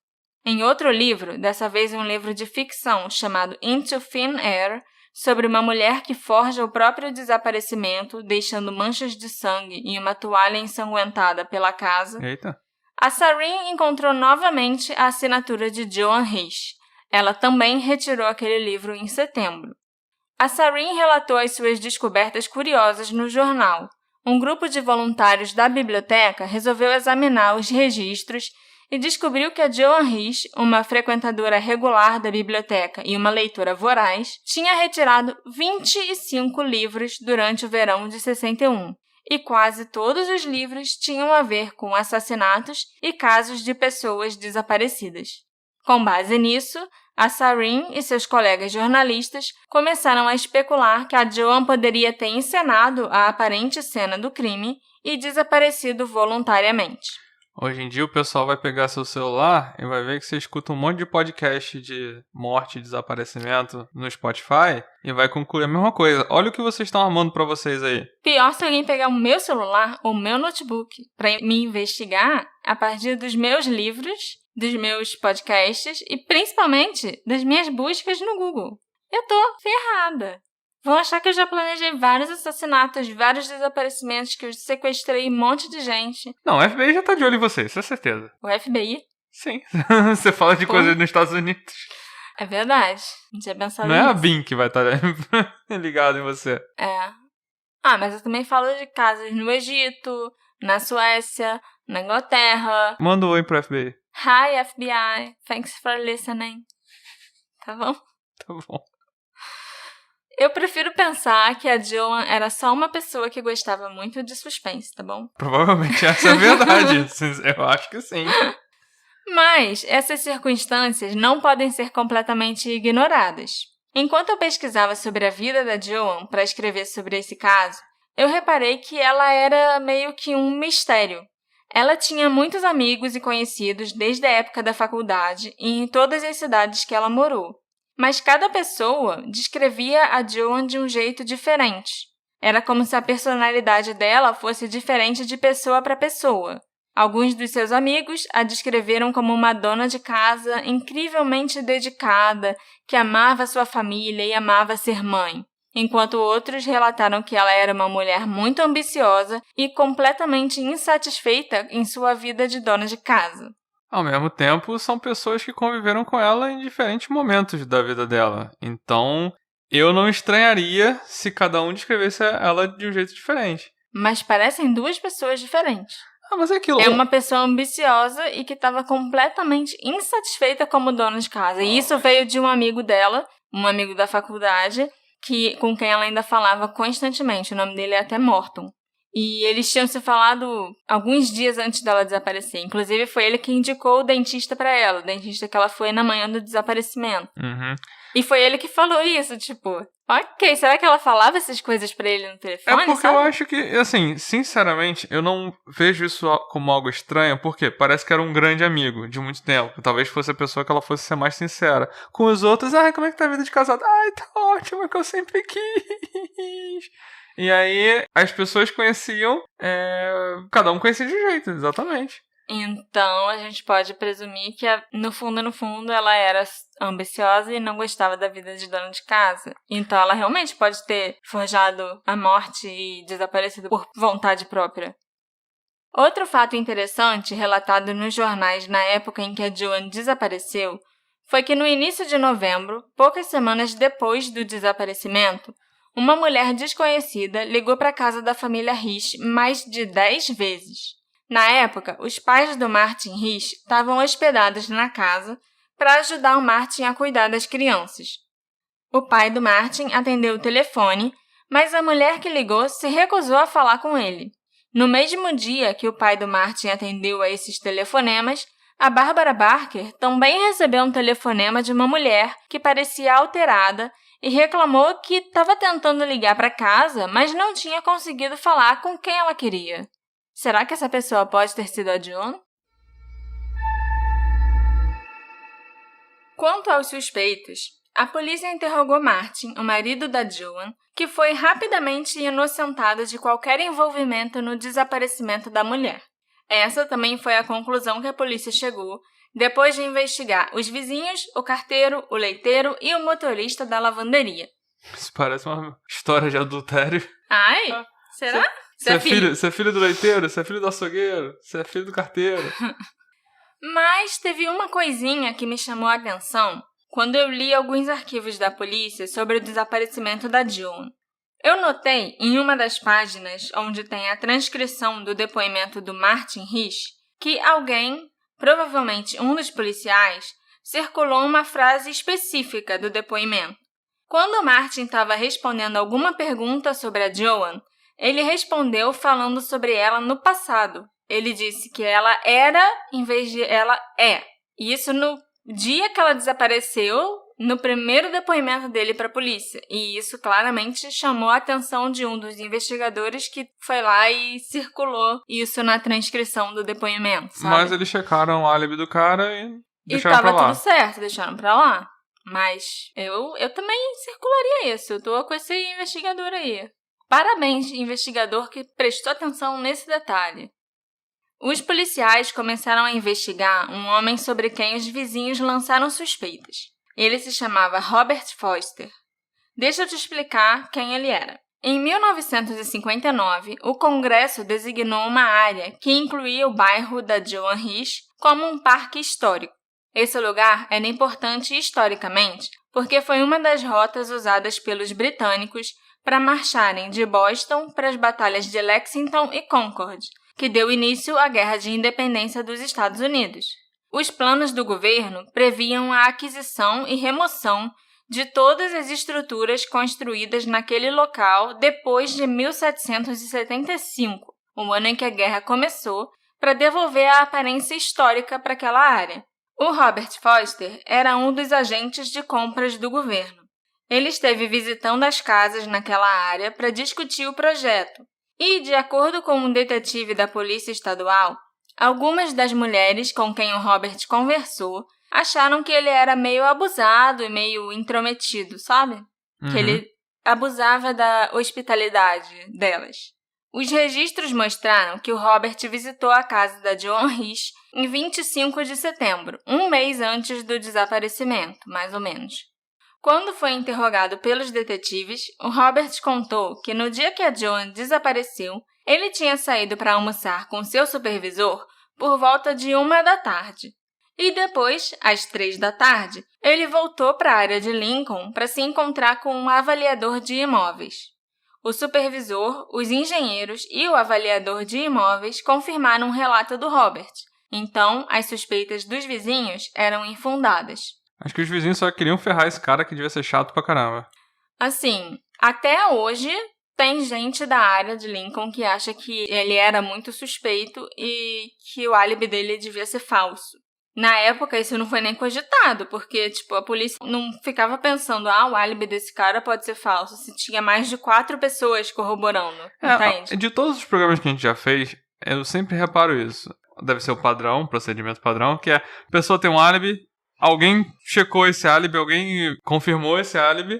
Speaker 1: Em outro livro, dessa vez um livro de ficção chamado Into Thin Air, sobre uma mulher que forja o próprio desaparecimento, deixando manchas de sangue e uma toalha ensanguentada pela casa.
Speaker 2: Eita.
Speaker 1: A Sareen encontrou novamente a assinatura de Joan Risch. Ela também retirou aquele livro em setembro. A Sareen relatou as suas descobertas curiosas no jornal. Um grupo de voluntários da biblioteca resolveu examinar os registros e descobriu que a Joan Risch, uma frequentadora regular da biblioteca e uma leitora voraz, tinha retirado 25 livros durante o verão de 61, e quase todos os livros tinham a ver com assassinatos e casos de pessoas desaparecidas. Com base nisso, a Sareen e seus colegas jornalistas começaram a especular que a Joan poderia ter encenado a aparente cena do crime e desaparecido voluntariamente.
Speaker 2: Hoje em dia o pessoal vai pegar seu celular e vai ver que você escuta um monte de podcast de morte e desaparecimento no Spotify e vai concluir a mesma coisa. Olha o que vocês estão armando pra vocês aí.
Speaker 1: Pior se alguém pegar o meu celular ou o meu notebook pra me investigar a partir dos meus livros, dos meus podcasts e principalmente das minhas buscas no Google. Eu tô ferrada. Vão achar que eu já planejei vários assassinatos, vários desaparecimentos, que eu sequestrei um monte de gente.
Speaker 2: Não, o FBI já tá de olho em você, isso é certeza.
Speaker 1: O FBI?
Speaker 2: Sim. Você fala de coisas nos Estados Unidos.
Speaker 1: É verdade. Não tinha pensado
Speaker 2: Não
Speaker 1: nisso.
Speaker 2: é a BIM que vai estar ligado em você.
Speaker 1: É. Mas eu também falo de casos no Egito, na Suécia, na Inglaterra.
Speaker 2: Manda um oi pro FBI.
Speaker 1: Hi, FBI. Thanks for listening. Tá bom?
Speaker 2: Tá bom.
Speaker 1: Eu prefiro pensar que a Joan era só uma pessoa que gostava muito de suspense, tá bom?
Speaker 2: Provavelmente essa é a verdade. Eu acho que sim.
Speaker 1: Mas essas circunstâncias não podem ser completamente ignoradas. Enquanto eu pesquisava sobre a vida da Joan para escrever sobre esse caso, eu reparei que ela era meio que um mistério. Ela tinha muitos amigos e conhecidos desde a época da faculdade e em todas as cidades que ela morou. Mas cada pessoa descrevia a Joan de um jeito diferente. Era como se a personalidade dela fosse diferente de pessoa para pessoa. Alguns dos seus amigos a descreveram como uma dona de casa incrivelmente dedicada, que amava sua família e amava ser mãe, enquanto outros relataram que ela era uma mulher muito ambiciosa e completamente insatisfeita em sua vida de dona de casa.
Speaker 2: Ao mesmo tempo, são pessoas que conviveram com ela em diferentes momentos da vida dela. Então, eu não estranharia se cada um descrevesse ela de um jeito diferente.
Speaker 1: Mas parecem duas pessoas diferentes.
Speaker 2: Mas é aquilo.
Speaker 1: É uma pessoa ambiciosa e que estava completamente insatisfeita como dona de casa. E isso veio de um amigo dela, um amigo da faculdade, com quem ela ainda falava constantemente. O nome dele é até Morton. E eles tinham se falado alguns dias antes dela desaparecer. Inclusive, foi ele que indicou o dentista para ela, o dentista que ela foi na manhã do desaparecimento.
Speaker 2: Uhum.
Speaker 1: E foi ele que falou isso, tipo... Ok, será que ela falava essas coisas pra ele no telefone,
Speaker 2: porque
Speaker 1: sabe?
Speaker 2: eu acho que, assim, sinceramente, eu não vejo isso como algo estranho, porque parece que era um grande amigo de muito tempo. Talvez fosse a pessoa que ela fosse ser mais sincera. Com os outros, como é que tá a vida de casado? Tá ótimo, é que eu sempre quis. E aí, as pessoas conheciam, cada um conhecia de um jeito, exatamente.
Speaker 1: Então, a gente pode presumir que, no fundo, ela era ambiciosa e não gostava da vida de dona de casa. Então, ela realmente pode ter forjado a morte e desaparecido por vontade própria. Outro fato interessante, relatado nos jornais na época em que a Joan desapareceu, foi que no início de novembro, poucas semanas depois do desaparecimento, uma mulher desconhecida ligou para a casa da família Rich mais de 10 vezes. Na época, os pais do Martin Rich estavam hospedados na casa para ajudar o Martin a cuidar das crianças. O pai do Martin atendeu o telefone, mas a mulher que ligou se recusou a falar com ele. No mesmo dia que o pai do Martin atendeu a esses telefonemas, a Barbara Barker também recebeu um telefonema de uma mulher que parecia alterada e reclamou que estava tentando ligar para casa, mas não tinha conseguido falar com quem ela queria. Será que essa pessoa pode ter sido a Joan? Quanto aos suspeitos, a polícia interrogou Martin, o marido da Joan, que foi rapidamente inocentado de qualquer envolvimento no desaparecimento da mulher. Essa também foi a conclusão que a polícia chegou, depois de investigar os vizinhos, o carteiro, o leiteiro e o motorista da lavanderia.
Speaker 2: Isso parece uma história de adultério.
Speaker 1: Ai, será?
Speaker 2: Você é filho do leiteiro? Você é filho do açougueiro? Você é filho do carteiro?
Speaker 1: Mas teve uma coisinha que me chamou a atenção quando eu li alguns arquivos da polícia sobre o desaparecimento da Joan. Eu notei em uma das páginas onde tem a transcrição do depoimento do Martin Rich que alguém, provavelmente um dos policiais, circulou uma frase específica do depoimento. Quando o Martin estava respondendo alguma pergunta sobre a Joan, ele respondeu falando sobre ela no passado. Ele disse que ela era em vez de ela é. E isso no dia que ela desapareceu, no primeiro depoimento dele para a polícia. E isso claramente chamou a atenção de um dos investigadores que foi lá e circulou isso na transcrição do depoimento, sabe?
Speaker 2: Mas eles checaram o álibi do cara e deixaram pra lá.
Speaker 1: E tava tudo certo, deixaram pra lá. Mas eu também circularia isso. Eu tô com esse investigador aí. Parabéns, investigador que prestou atenção nesse detalhe. Os policiais começaram a investigar um homem sobre quem os vizinhos lançaram suspeitas. Ele se chamava Robert Foster. Deixa eu te explicar quem ele era. Em 1959, o Congresso designou uma área que incluía o bairro da Joan Rich como um parque histórico. Esse lugar era importante historicamente porque foi uma das rotas usadas pelos britânicos para marcharem de Boston para as batalhas de Lexington e Concord, que deu início à Guerra de Independência dos Estados Unidos. Os planos do governo previam a aquisição e remoção de todas as estruturas construídas naquele local depois de 1775, o ano em que a guerra começou, para devolver a aparência histórica para aquela área. O Robert Foster era um dos agentes de compras do governo. Ele esteve visitando as casas naquela área para discutir o projeto. E, de acordo com um detetive da Polícia Estadual, algumas das mulheres com quem o Robert conversou acharam que ele era meio abusado e meio intrometido, sabe?
Speaker 2: Uhum.
Speaker 1: Que ele abusava da hospitalidade delas. Os registros mostraram que o Robert visitou a casa da Joan Rich em 25 de setembro, um mês antes do desaparecimento, mais ou menos. Quando foi interrogado pelos detetives, o Robert contou que no dia que a Joan desapareceu, ele tinha saído para almoçar com seu supervisor por volta de 1h. E depois, às 3h, ele voltou para a área de Lincoln para se encontrar com um avaliador de imóveis. O supervisor, os engenheiros e o avaliador de imóveis confirmaram o relato do Robert. Então, as suspeitas dos vizinhos eram infundadas.
Speaker 2: Acho que os vizinhos só queriam ferrar esse cara que devia ser chato pra caramba.
Speaker 1: Assim, até hoje tem gente da área de Lincoln que acha que ele era muito suspeito e que o álibi dele devia ser falso. Na época, isso não foi nem cogitado, porque, tipo, a polícia não ficava pensando, o álibi desse cara pode ser falso, se tinha mais de 4 pessoas corroborando, entende?
Speaker 2: De todos os programas que a gente já fez, eu sempre reparo isso. Deve ser o padrão, procedimento padrão, que é, a pessoa tem um álibi, alguém checou esse álibi, alguém confirmou esse álibi,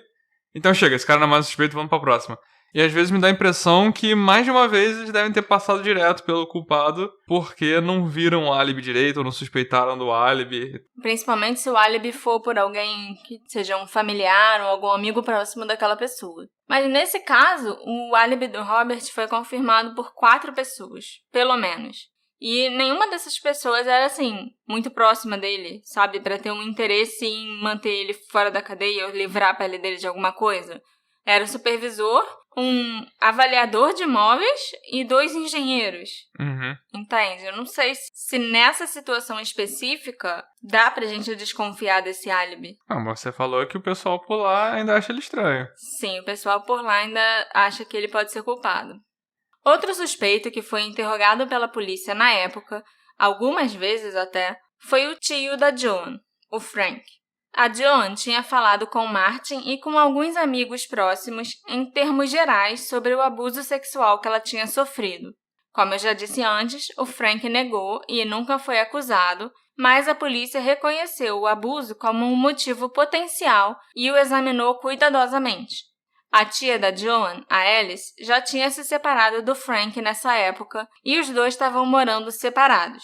Speaker 2: então chega, esse cara não é mais suspeito, vamos pra próxima. E às vezes me dá a impressão que mais de uma vez eles devem ter passado direto pelo culpado porque não viram o álibi direito ou não suspeitaram do álibi.
Speaker 1: Principalmente se o álibi for por alguém que seja um familiar ou algum amigo próximo daquela pessoa. Mas nesse caso, o álibi do Robert foi confirmado por 4 pessoas, pelo menos. E nenhuma dessas pessoas era, assim, muito próxima dele, sabe? Pra ter um interesse em manter ele fora da cadeia ou livrar a pele dele de alguma coisa. Era o supervisor, um avaliador de imóveis e 2 engenheiros.
Speaker 2: Uhum.
Speaker 1: Entende? Eu não sei se nessa situação específica dá pra gente desconfiar desse álibi.
Speaker 2: Mas você falou que o pessoal por lá ainda acha ele estranho.
Speaker 1: Sim, o pessoal por lá ainda acha que ele pode ser culpado. Outro suspeito que foi interrogado pela polícia na época, algumas vezes até, foi o tio da Joan, o Frank. A Joan tinha falado com Martin e com alguns amigos próximos em termos gerais sobre o abuso sexual que ela tinha sofrido. Como eu já disse antes, o Frank negou e nunca foi acusado, mas a polícia reconheceu o abuso como um motivo potencial e o examinou cuidadosamente. A tia da Joan, a Alice, já tinha se separado do Frank nessa época e os dois estavam morando separados.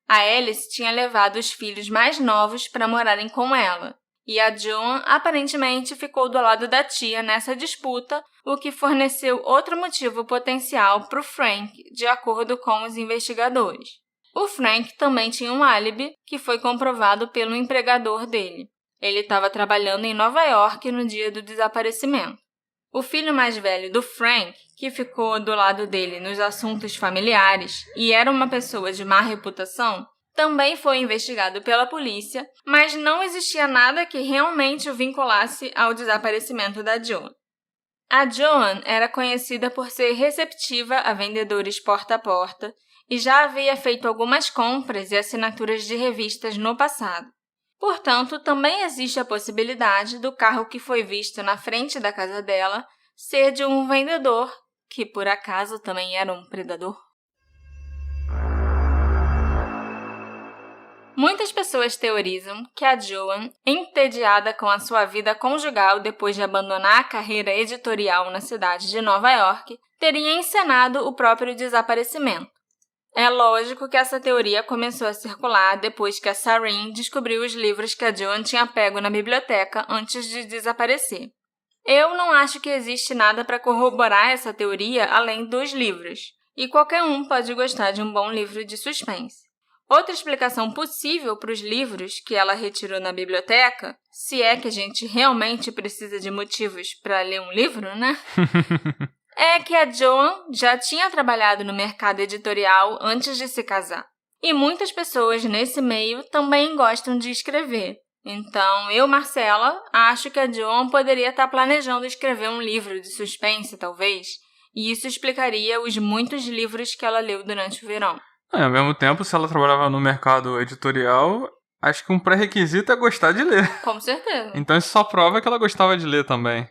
Speaker 1: A Alice tinha levado os filhos mais novos para morarem com ela, e a Joan aparentemente ficou do lado da tia nessa disputa, o que forneceu outro motivo potencial para o Frank, de acordo com os investigadores. O Frank também tinha um álibi, que foi comprovado pelo empregador dele. Ele estava trabalhando em Nova York no dia do desaparecimento. O filho mais velho do Frank, que ficou do lado dele nos assuntos familiares e era uma pessoa de má reputação, também foi investigado pela polícia, mas não existia nada que realmente o vinculasse ao desaparecimento da Joan. A Joan era conhecida por ser receptiva a vendedores porta a porta e já havia feito algumas compras e assinaturas de revistas no passado. Portanto, também existe a possibilidade do carro que foi visto na frente da casa dela ser de um vendedor, que por acaso também era um predador. Muitas pessoas teorizam que a Joan, entediada com a sua vida conjugal depois de abandonar a carreira editorial na cidade de Nova York, teria encenado o próprio desaparecimento. É lógico que essa teoria começou a circular depois que a Sareen descobriu os livros que a Joan tinha pego na biblioteca antes de desaparecer. Eu não acho que existe nada para corroborar essa teoria além dos livros, e qualquer um pode gostar de um bom livro de suspense. Outra explicação possível para os livros que ela retirou na biblioteca, se é que a gente realmente precisa de motivos para ler um livro, né? É que a Joan já tinha trabalhado no mercado editorial antes de se casar. E muitas pessoas nesse meio também gostam de escrever. Então, eu, Marcela, acho que a Joan poderia estar planejando escrever um livro de suspense, talvez, e isso explicaria os muitos livros que ela leu durante o verão.
Speaker 2: Ao mesmo tempo, se ela trabalhava no mercado editorial, acho que um pré-requisito é gostar de ler.
Speaker 1: Com certeza.
Speaker 2: Então isso só prova que ela gostava de ler também.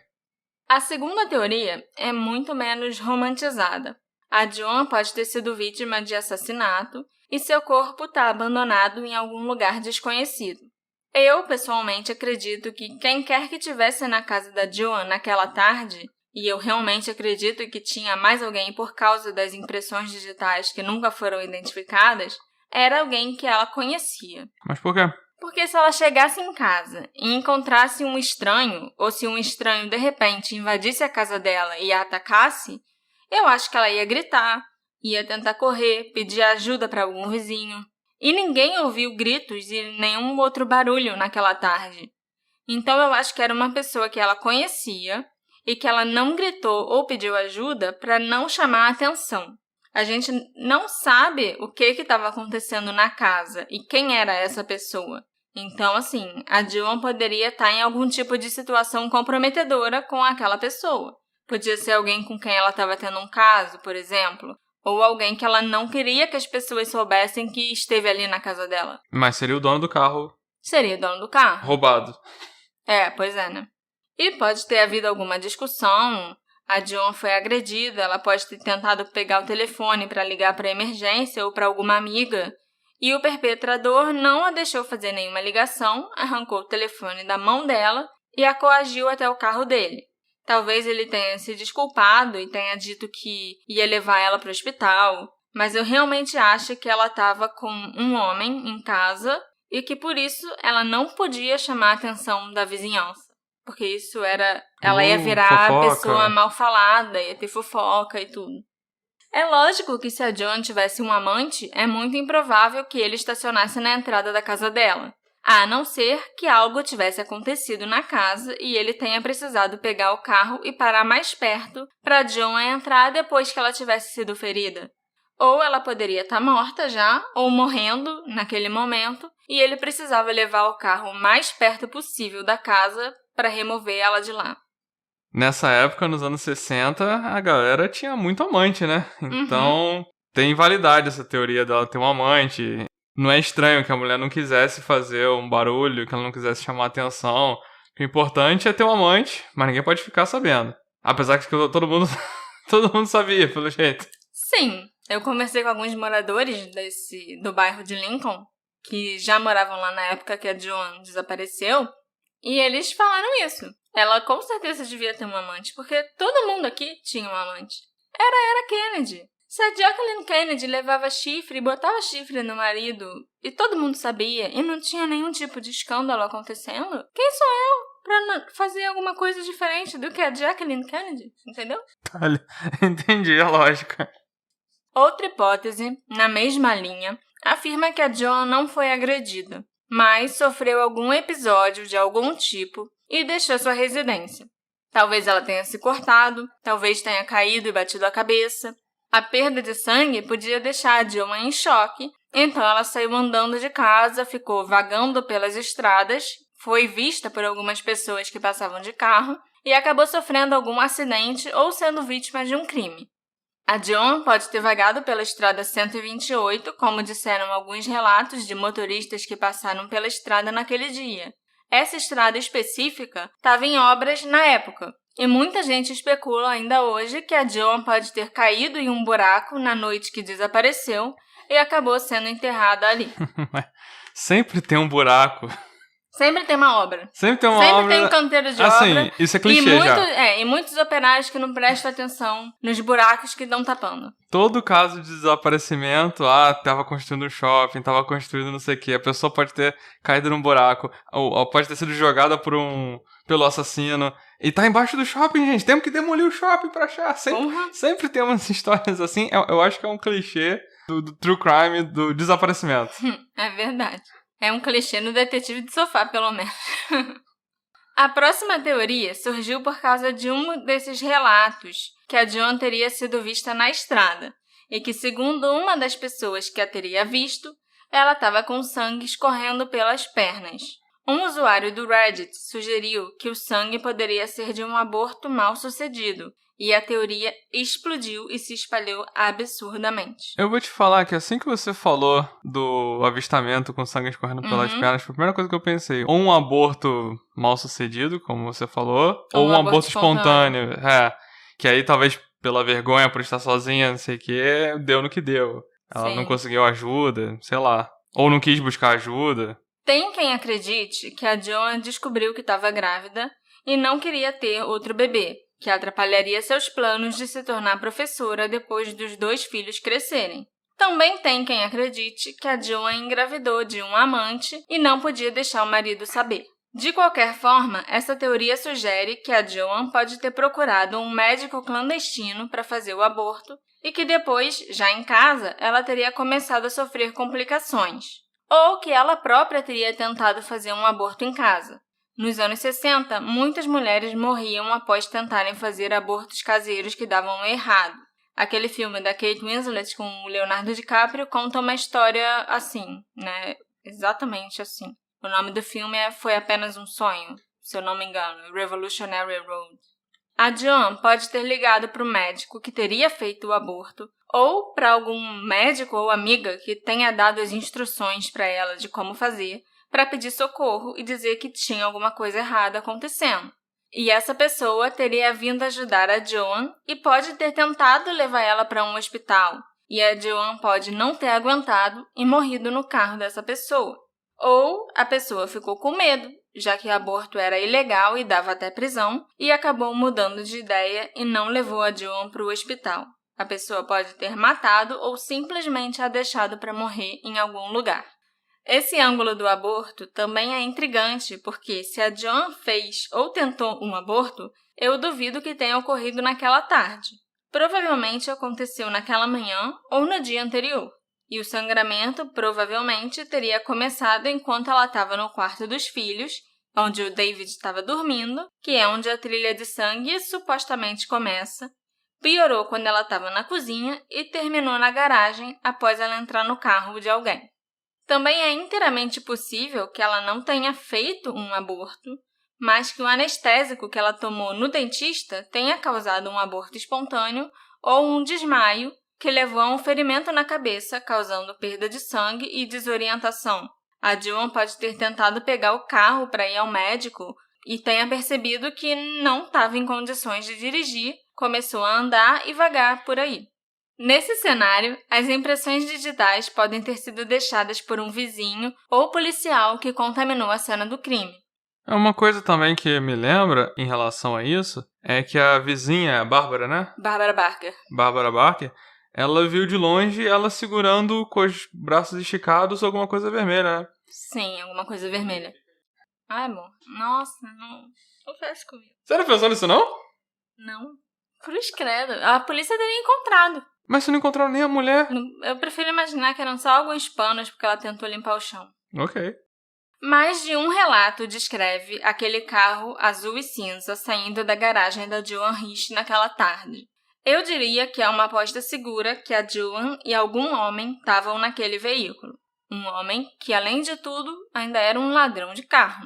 Speaker 1: A segunda teoria é muito menos romantizada. A Joan pode ter sido vítima de assassinato e seu corpo está abandonado em algum lugar desconhecido. Eu, pessoalmente, acredito que quem quer que estivesse na casa da Joan naquela tarde, e eu realmente acredito que tinha mais alguém por causa das impressões digitais que nunca foram identificadas, era alguém que ela conhecia.
Speaker 2: Mas por quê?
Speaker 1: Porque se ela chegasse em casa e encontrasse um estranho, ou se um estranho de repente invadisse a casa dela e a atacasse, eu acho que ela ia gritar, ia tentar correr, pedir ajuda para algum vizinho. E ninguém ouviu gritos e nenhum outro barulho naquela tarde. Então eu acho que era uma pessoa que ela conhecia e que ela não gritou ou pediu ajuda para não chamar a atenção. A gente não sabe o que estava acontecendo na casa e quem era essa pessoa. Então, assim, a Joan poderia estar em algum tipo de situação comprometedora com aquela pessoa. Podia ser alguém com quem ela estava tendo um caso, por exemplo, ou alguém que ela não queria que as pessoas soubessem que esteve ali na casa dela.
Speaker 2: Mas seria o dono do carro
Speaker 1: Seria o dono do carro.
Speaker 2: roubado.
Speaker 1: Pois é, né? E pode ter havido alguma discussão, a Dion foi agredida, ela pode ter tentado pegar o telefone para ligar para a emergência ou para alguma amiga, e o perpetrador não a deixou fazer nenhuma ligação, arrancou o telefone da mão dela e a coagiu até o carro dele. Talvez ele tenha se desculpado e tenha dito que ia levar ela para o hospital, mas eu realmente acho que ela estava com um homem em casa e que por isso ela não podia chamar a atenção da vizinhança. Porque isso era... Ela ia virar
Speaker 2: fofoca.
Speaker 1: pessoa mal falada, ia ter fofoca e tudo. É lógico que se a Joan tivesse um amante, é muito improvável que ele estacionasse na entrada da casa dela. A não ser que algo tivesse acontecido na casa e ele tenha precisado pegar o carro e parar mais perto para Joan entrar depois que ela tivesse sido ferida. Ou ela poderia estar morta já, ou morrendo naquele momento, e ele precisava levar o carro o mais perto possível da casa para remover ela de lá.
Speaker 2: Nessa época, nos anos 60, a galera tinha muito amante, né? Então, tem validade essa teoria dela ter um amante. Não é estranho que a mulher não quisesse fazer um barulho, que ela não quisesse chamar atenção. O importante é ter um amante, mas ninguém pode ficar sabendo. Apesar que todo mundo sabia, pelo jeito.
Speaker 1: Sim, eu conversei com alguns moradores do bairro de Lincoln, que já moravam lá na época que a Joan desapareceu, e eles falaram isso. Ela com certeza devia ter um amante, porque todo mundo aqui tinha um amante. Era Kennedy. Se a Jacqueline Kennedy levava chifre e botava chifre no marido, e todo mundo sabia, e não tinha nenhum tipo de escândalo acontecendo, quem sou eu pra fazer alguma coisa diferente do que a Jacqueline Kennedy? Entendeu?
Speaker 2: Entendi a lógica.
Speaker 1: Outra hipótese, na mesma linha, afirma que a Joan não foi agredida, mas sofreu algum episódio de algum tipo e deixou sua residência. Talvez ela tenha se cortado, talvez tenha caído e batido a cabeça. A perda de sangue podia deixar a Joan em choque, então ela saiu andando de casa, ficou vagando pelas estradas, foi vista por algumas pessoas que passavam de carro e acabou sofrendo algum acidente ou sendo vítima de um crime. A Joan pode ter vagado pela estrada 128, como disseram alguns relatos de motoristas que passaram pela estrada naquele dia. Essa estrada específica estava em obras na época, e muita gente especula ainda hoje que a Joan pode ter caído em um buraco na noite que desapareceu e acabou sendo enterrada ali.
Speaker 2: Sempre tem um buraco.
Speaker 1: Sempre tem uma obra.
Speaker 2: Sempre tem
Speaker 1: um canteiro de obra.
Speaker 2: Isso é clichê já.
Speaker 1: E muitos operários que não prestam atenção nos buracos que estão tapando.
Speaker 2: Todo caso de desaparecimento, tava construindo um shopping, tava construindo não sei o que, a pessoa pode ter caído num buraco, ou pode ter sido jogada pelo assassino, e tá embaixo do shopping, gente, temos que demolir o shopping pra achar. Sempre tem umas histórias assim, eu acho que é um clichê do true crime, do desaparecimento.
Speaker 1: É verdade. É um clichê no detetive de sofá, pelo menos. A próxima teoria surgiu por causa de um desses relatos que a Joan teria sido vista na estrada e que, segundo uma das pessoas que a teria visto, ela estava com sangue escorrendo pelas pernas. Um usuário do Reddit sugeriu que o sangue poderia ser de um aborto mal sucedido, e a teoria explodiu e se espalhou absurdamente.
Speaker 2: Eu vou te falar que assim que você falou do avistamento com sangue escorrendo pelas pernas, foi a primeira coisa que eu pensei. Ou um aborto mal sucedido, como você falou, ou um aborto espontâneo. Que aí talvez pela vergonha por estar sozinha, não sei o que, deu no que deu. Ela não conseguiu ajuda, sei lá. Ou não quis buscar ajuda.
Speaker 1: Tem quem acredite que a Joan descobriu que estava grávida e não queria ter outro bebê, que atrapalharia seus planos de se tornar professora depois dos 2 filhos crescerem. Também tem quem acredite que a Joan engravidou de um amante e não podia deixar o marido saber. De qualquer forma, essa teoria sugere que a Joan pode ter procurado um médico clandestino para fazer o aborto e que depois, já em casa, ela teria começado a sofrer complicações. Ou que ela própria teria tentado fazer um aborto em casa. Nos anos 60, muitas mulheres morriam após tentarem fazer abortos caseiros que davam errado. Aquele filme da Kate Winslet com o Leonardo DiCaprio conta uma história assim, né? Exatamente assim. O nome do filme Foi Apenas um Sonho, se eu não me engano, Revolutionary Road. A Joan pode ter ligado para o médico que teria feito o aborto, ou para algum médico ou amiga que tenha dado as instruções para ela de como fazer, para pedir socorro e dizer que tinha alguma coisa errada acontecendo. E essa pessoa teria vindo ajudar a Joan e pode ter tentado levar ela para um hospital. E a Joan pode não ter aguentado e morrido no carro dessa pessoa. Ou a pessoa ficou com medo, já que o aborto era ilegal e dava até prisão, e acabou mudando de ideia e não levou a Joan para o hospital. A pessoa pode ter matado ou simplesmente a deixado para morrer em algum lugar. Esse ângulo do aborto também é intrigante, porque se a Joan fez ou tentou um aborto, eu duvido que tenha ocorrido naquela tarde. Provavelmente aconteceu naquela manhã ou no dia anterior. E o sangramento provavelmente teria começado enquanto ela estava no quarto dos filhos, onde o David estava dormindo, que é onde a trilha de sangue supostamente começa, piorou quando ela estava na cozinha e terminou na garagem após ela entrar no carro de alguém. Também é inteiramente possível que ela não tenha feito um aborto, mas que o anestésico que ela tomou no dentista tenha causado um aborto espontâneo ou um desmaio que levou a um ferimento na cabeça, causando perda de sangue e desorientação. A Joan pode ter tentado pegar o carro para ir ao médico e tenha percebido que não estava em condições de dirigir, começou a andar e vagar por aí. Nesse cenário, as impressões digitais podem ter sido deixadas por um vizinho ou policial que contaminou a cena do crime.
Speaker 2: Uma coisa também que me lembra em relação a isso é que a vizinha, a Bárbara, né?
Speaker 1: Bárbara Barker.
Speaker 2: Bárbara Barker, ela viu de longe ela segurando com os braços esticados alguma coisa vermelha, né?
Speaker 1: Sim, alguma coisa vermelha. Ai, amor. Nossa, não faz comigo.
Speaker 2: Você não pensou nisso, não?
Speaker 1: Não. Cruz credo. A polícia teria encontrado.
Speaker 2: Mas você não encontraram nem a mulher.
Speaker 1: Eu prefiro imaginar que eram só alguns panos porque ela tentou limpar o chão.
Speaker 2: Ok.
Speaker 1: Mais de um relato descreve aquele carro azul e cinza saindo da garagem da Joan Rich naquela tarde. Eu diria que é uma aposta segura que a Joan e algum homem estavam naquele veículo. Um homem que, além de tudo, ainda era um ladrão de carro.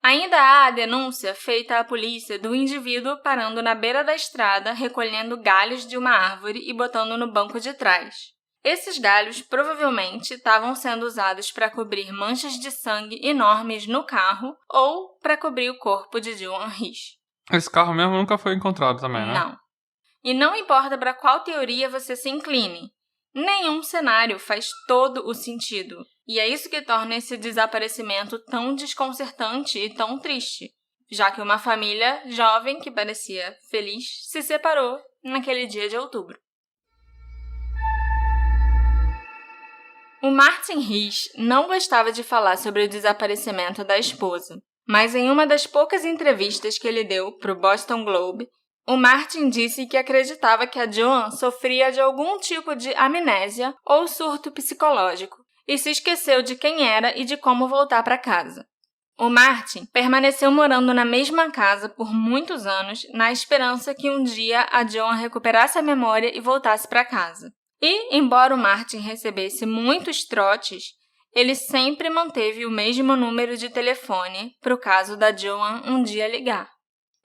Speaker 1: Ainda há a denúncia feita à polícia do indivíduo parando na beira da estrada, recolhendo galhos de uma árvore e botando no banco de trás. Esses galhos provavelmente estavam sendo usados para cobrir manchas de sangue enormes no carro ou para cobrir o corpo de Joan Rich.
Speaker 2: Esse carro mesmo nunca foi encontrado também, né?
Speaker 1: Não. E não importa para qual teoria você se incline, nenhum cenário faz todo o sentido. E é isso que torna esse desaparecimento tão desconcertante e tão triste, já que uma família jovem que parecia feliz se separou naquele dia de outubro. O Martin Rich não gostava de falar sobre o desaparecimento da esposa, mas em uma das poucas entrevistas que ele deu para o Boston Globe, o Martin disse que acreditava que a Joan sofria de algum tipo de amnésia ou surto psicológico e se esqueceu de quem era e de como voltar para casa. O Martin permaneceu morando na mesma casa por muitos anos na esperança que um dia a Joan recuperasse a memória e voltasse para casa. E, embora o Martin recebesse muitos trotes, ele sempre manteve o mesmo número de telefone para o caso da Joan um dia ligar.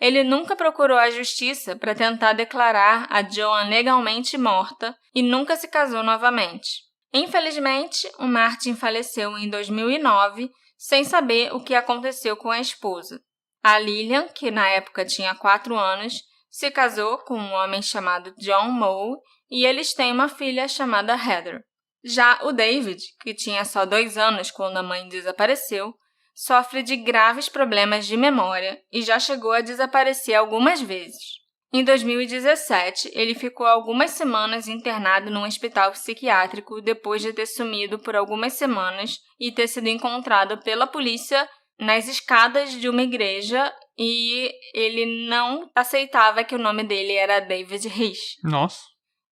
Speaker 1: Ele nunca procurou a justiça para tentar declarar a Joan legalmente morta e nunca se casou novamente. Infelizmente, o Martin faleceu em 2009 sem saber o que aconteceu com a esposa. A Lillian, que na época tinha 4 anos, se casou com um homem chamado John Moe e eles têm uma filha chamada Heather. Já o David, que tinha só 2 anos quando a mãe desapareceu, sofre de graves problemas de memória e já chegou a desaparecer algumas vezes. Em 2017, ele ficou algumas semanas internado num hospital psiquiátrico depois de ter sumido por algumas semanas e ter sido encontrado pela polícia nas escadas de uma igreja e ele não aceitava que o nome dele era David Rich.
Speaker 2: Nossa.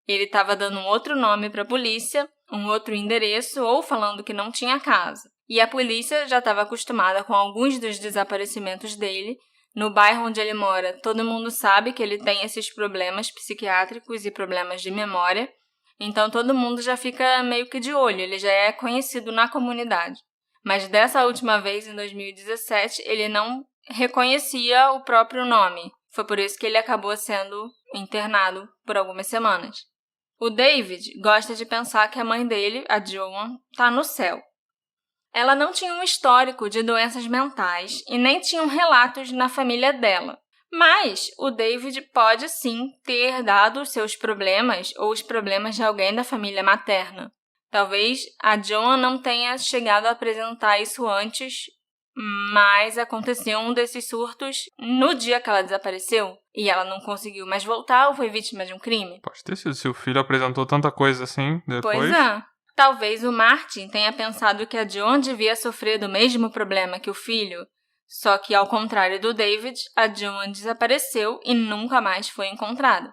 Speaker 1: Ele estava dando um outro nome para a polícia, um outro endereço ou falando que não tinha casa. E a polícia já estava acostumada com alguns dos desaparecimentos dele. No bairro onde ele mora, todo mundo sabe que ele tem esses problemas psiquiátricos e problemas de memória. Então, todo mundo já fica meio que de olho, ele já é conhecido na comunidade. Mas dessa última vez, em 2017, ele não reconhecia o próprio nome. Foi por isso que ele acabou sendo internado por algumas semanas. O David gosta de pensar que a mãe dele, a Joan, está no céu. Ela não tinha um histórico de doenças mentais e nem tinham relatos na família dela. Mas o David pode sim ter herdado os seus problemas ou os problemas de alguém da família materna. Talvez a Joan não tenha chegado a apresentar isso antes, mas aconteceu um desses surtos no dia que ela desapareceu e ela não conseguiu mais voltar ou foi vítima de um crime.
Speaker 2: Pode ter sido, se o filho apresentou tanta coisa assim depois.
Speaker 1: Pois é. Talvez o Martin tenha pensado que a Joan devia sofrer do mesmo problema que o filho, só que, ao contrário do David, a Joan desapareceu e nunca mais foi encontrada.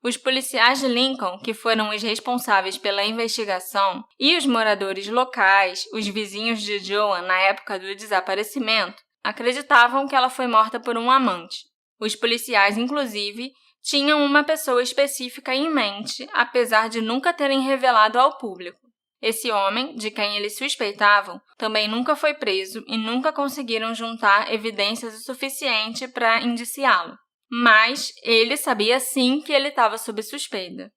Speaker 1: Os policiais de Lincoln, que foram os responsáveis pela investigação, e os moradores locais, os vizinhos de Joan na época do desaparecimento, acreditavam que ela foi morta por um amante. Os policiais, inclusive, tinham uma pessoa específica em mente, apesar de nunca terem revelado ao público. Esse homem, de quem eles suspeitavam, também nunca foi preso e nunca conseguiram juntar evidências o suficiente para indiciá-lo. Mas ele sabia sim que ele estava sob suspeita.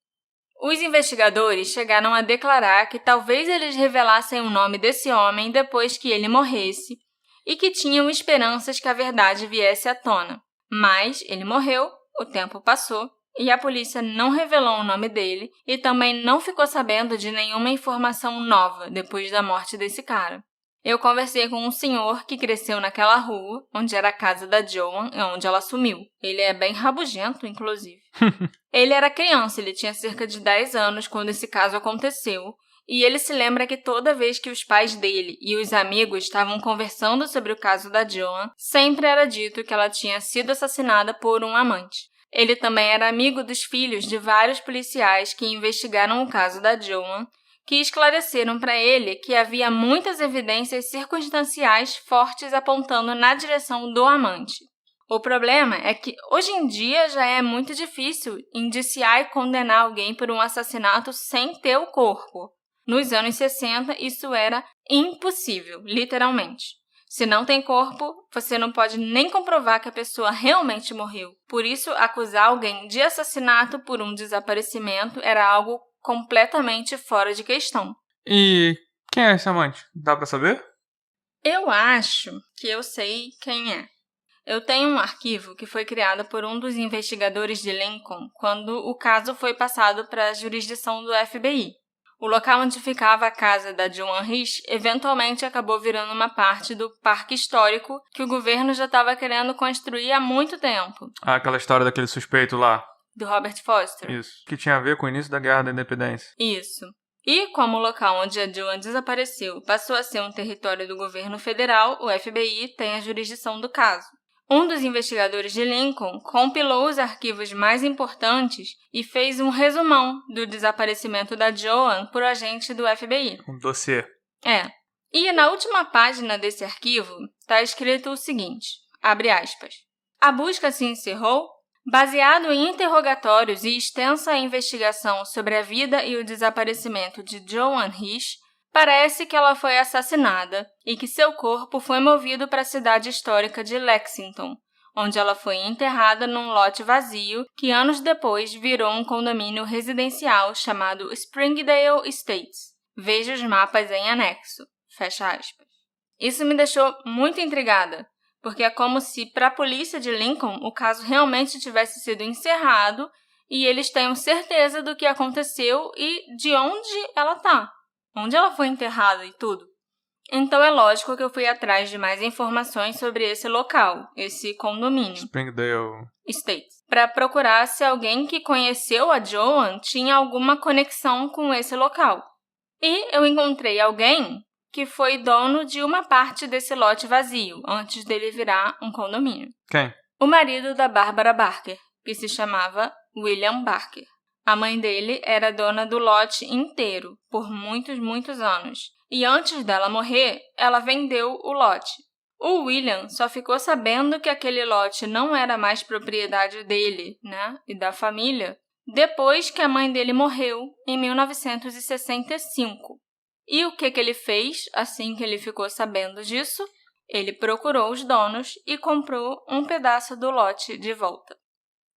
Speaker 1: Os investigadores chegaram a declarar que talvez eles revelassem o nome desse homem depois que ele morresse e que tinham esperanças que a verdade viesse à tona. Mas ele morreu, o tempo passou e a polícia não revelou o nome dele e também não ficou sabendo de nenhuma informação nova depois da morte desse cara. Eu conversei com um senhor que cresceu naquela rua, onde era a casa da Joan e onde ela sumiu. Ele é bem rabugento, inclusive. Ele era criança, ele tinha cerca de 10 anos quando esse caso aconteceu, e ele se lembra que toda vez que os pais dele e os amigos estavam conversando sobre o caso da Joan, sempre era dito que ela tinha sido assassinada por um amante. Ele também era amigo dos filhos de vários policiais que investigaram o caso da Joan, que esclareceram para ele que havia muitas evidências circunstanciais fortes apontando na direção do amante. O problema é que hoje em dia já é muito difícil indiciar e condenar alguém por um assassinato sem ter o corpo. Nos anos 60, isso era impossível, literalmente. Se não tem corpo, você não pode nem comprovar que a pessoa realmente morreu. Por isso, acusar alguém de assassinato por um desaparecimento era algo completamente fora de questão.
Speaker 2: E quem é esse amante? Dá pra saber?
Speaker 1: Eu acho que eu sei quem é. Eu tenho um arquivo que foi criado por um dos investigadores de Lincoln quando o caso foi passado para a jurisdição do FBI. O local onde ficava a casa da Joan Risch eventualmente acabou virando uma parte do parque histórico que o governo já estava querendo construir há muito tempo.
Speaker 2: Ah, aquela história daquele suspeito lá.
Speaker 1: Do Robert Foster.
Speaker 2: Isso. Que tinha a ver com o início da Guerra da Independência.
Speaker 1: Isso. E como o local onde a Joan desapareceu passou a ser um território do governo federal, o FBI tem a jurisdição do caso. Um dos investigadores de Lincoln compilou os arquivos mais importantes e fez um resumão do desaparecimento da Joan por agente do FBI.
Speaker 2: Um dossiê.
Speaker 1: É. E na última página desse arquivo está escrito o seguinte, abre aspas, a busca se encerrou. Baseado em interrogatórios e extensa investigação sobre a vida e o desaparecimento de Joan Risch, parece que ela foi assassinada e que seu corpo foi movido para a cidade histórica de Lexington, onde ela foi enterrada num lote vazio que anos depois virou um condomínio residencial chamado Springdale Estates. Veja os mapas em anexo. Fecha aspas. Isso me deixou muito intrigada, porque é como se, para a polícia de Lincoln, o caso realmente tivesse sido encerrado e eles tenham certeza do que aconteceu e de onde ela está, onde ela foi enterrada e tudo. Então é lógico que eu fui atrás de mais informações sobre esse local, esse condomínio.
Speaker 2: Springdale
Speaker 1: Estates, para procurar se alguém que conheceu a Joan tinha alguma conexão com esse local. E eu encontrei alguém que foi dono de uma parte desse lote vazio, antes dele virar um condomínio.
Speaker 2: Quem?
Speaker 1: O marido da Barbara Barker, que se chamava William Barker. A mãe dele era dona do lote inteiro, por muitos anos. E antes dela morrer, ela vendeu o lote. O William só ficou sabendo que aquele lote não era mais propriedade dele, e da família, depois que a mãe dele morreu, em 1965. E o que ele fez assim que ele ficou sabendo disso? Ele procurou os donos e comprou um pedaço do lote de volta.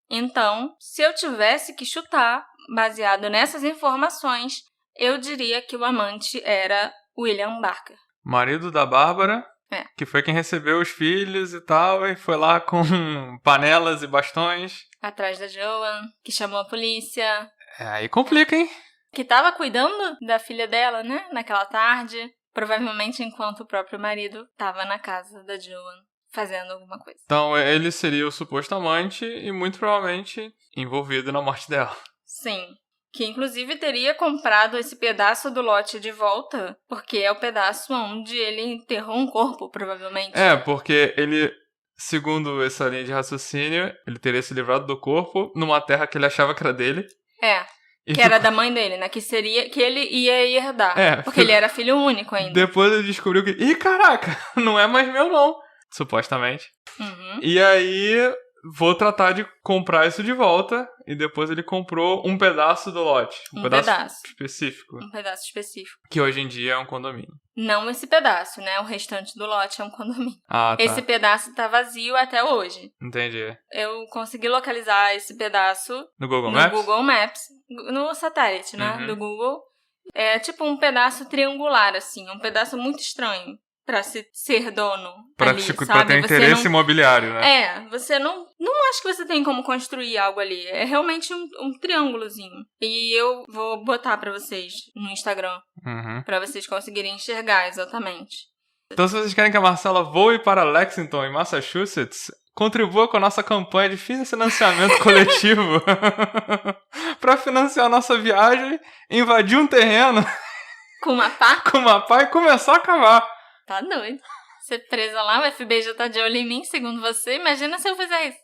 Speaker 1: Então, se eu tivesse que chutar, baseado nessas informações, eu diria que o amante era William Barker.
Speaker 2: Marido da Bárbara, que foi quem recebeu os filhos e tal, e foi lá com panelas e bastões.
Speaker 1: Atrás da Joan, que chamou a polícia.
Speaker 2: Aí complica, hein?
Speaker 1: Que tava cuidando da filha dela, né, naquela tarde. Provavelmente enquanto o próprio marido tava na casa da Joan, fazendo alguma coisa.
Speaker 2: Então, ele seria o suposto amante e muito provavelmente envolvido na morte dela.
Speaker 1: Sim. Que inclusive teria comprado esse pedaço do lote de volta, porque é o pedaço onde ele enterrou um corpo, provavelmente.
Speaker 2: Porque ele, segundo essa linha de raciocínio, ele teria se livrado do corpo numa terra que ele achava que era dele.
Speaker 1: Que era da mãe dele, né? Que ele ia herdar. Porque ele era filho único ainda.
Speaker 2: Depois ele descobriu que... Ih, caraca! Não é mais meu, não. Supostamente.
Speaker 1: Uhum.
Speaker 2: E aí... Vou tratar de comprar isso de volta. E depois ele comprou um pedaço do lote. Um pedaço específico.
Speaker 1: Um pedaço específico.
Speaker 2: Que hoje em dia é um condomínio.
Speaker 1: Não esse pedaço, né? O restante do lote é um condomínio.
Speaker 2: Ah, tá.
Speaker 1: Esse pedaço tá vazio até hoje.
Speaker 2: Entendi.
Speaker 1: Eu consegui localizar esse pedaço...
Speaker 2: No Google Maps?
Speaker 1: No Google Maps. No satélite, né?
Speaker 2: Uhum.
Speaker 1: Do Google. É tipo um pedaço triangular, assim. Um pedaço muito estranho. Pra ser dono ali, sabe?
Speaker 2: Pra ter interesse imobiliário, né?
Speaker 1: Você não acho que você tem como construir algo ali. É realmente um triângulozinho. E eu vou botar pra vocês no Instagram.
Speaker 2: Uhum.
Speaker 1: Pra vocês conseguirem enxergar exatamente.
Speaker 2: Então, se vocês querem que a Marcela voe para Lexington, em Massachusetts, contribua com a nossa campanha de financiamento coletivo pra financiar a nossa viagem, invadir um terreno
Speaker 1: com uma pá
Speaker 2: e começar a cavar.
Speaker 1: Tá doido. Ser presa lá, o FBI já tá de olho em mim, segundo você. Imagina se eu fizer isso.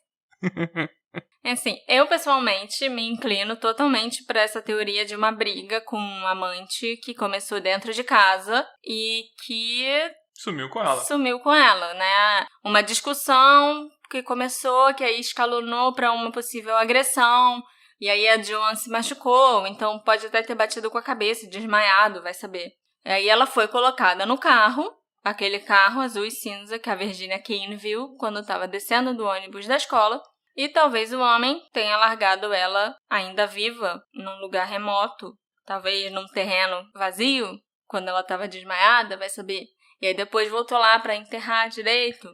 Speaker 1: Assim, eu pessoalmente me inclino totalmente pra essa teoria de uma briga com um amante que começou dentro de casa e que...
Speaker 2: Sumiu com ela,
Speaker 1: né? Uma discussão que começou, que aí escalonou pra uma possível agressão. E aí a Joan se machucou, então pode até ter batido com a cabeça, desmaiado, vai saber. Aí ela foi colocada no carro. Aquele carro azul e cinza que a Virginia Kane viu quando estava descendo do ônibus da escola. E talvez o homem tenha largado ela ainda viva num lugar remoto. Talvez num terreno vazio, quando ela estava desmaiada, vai saber. E aí depois voltou lá para enterrar direito.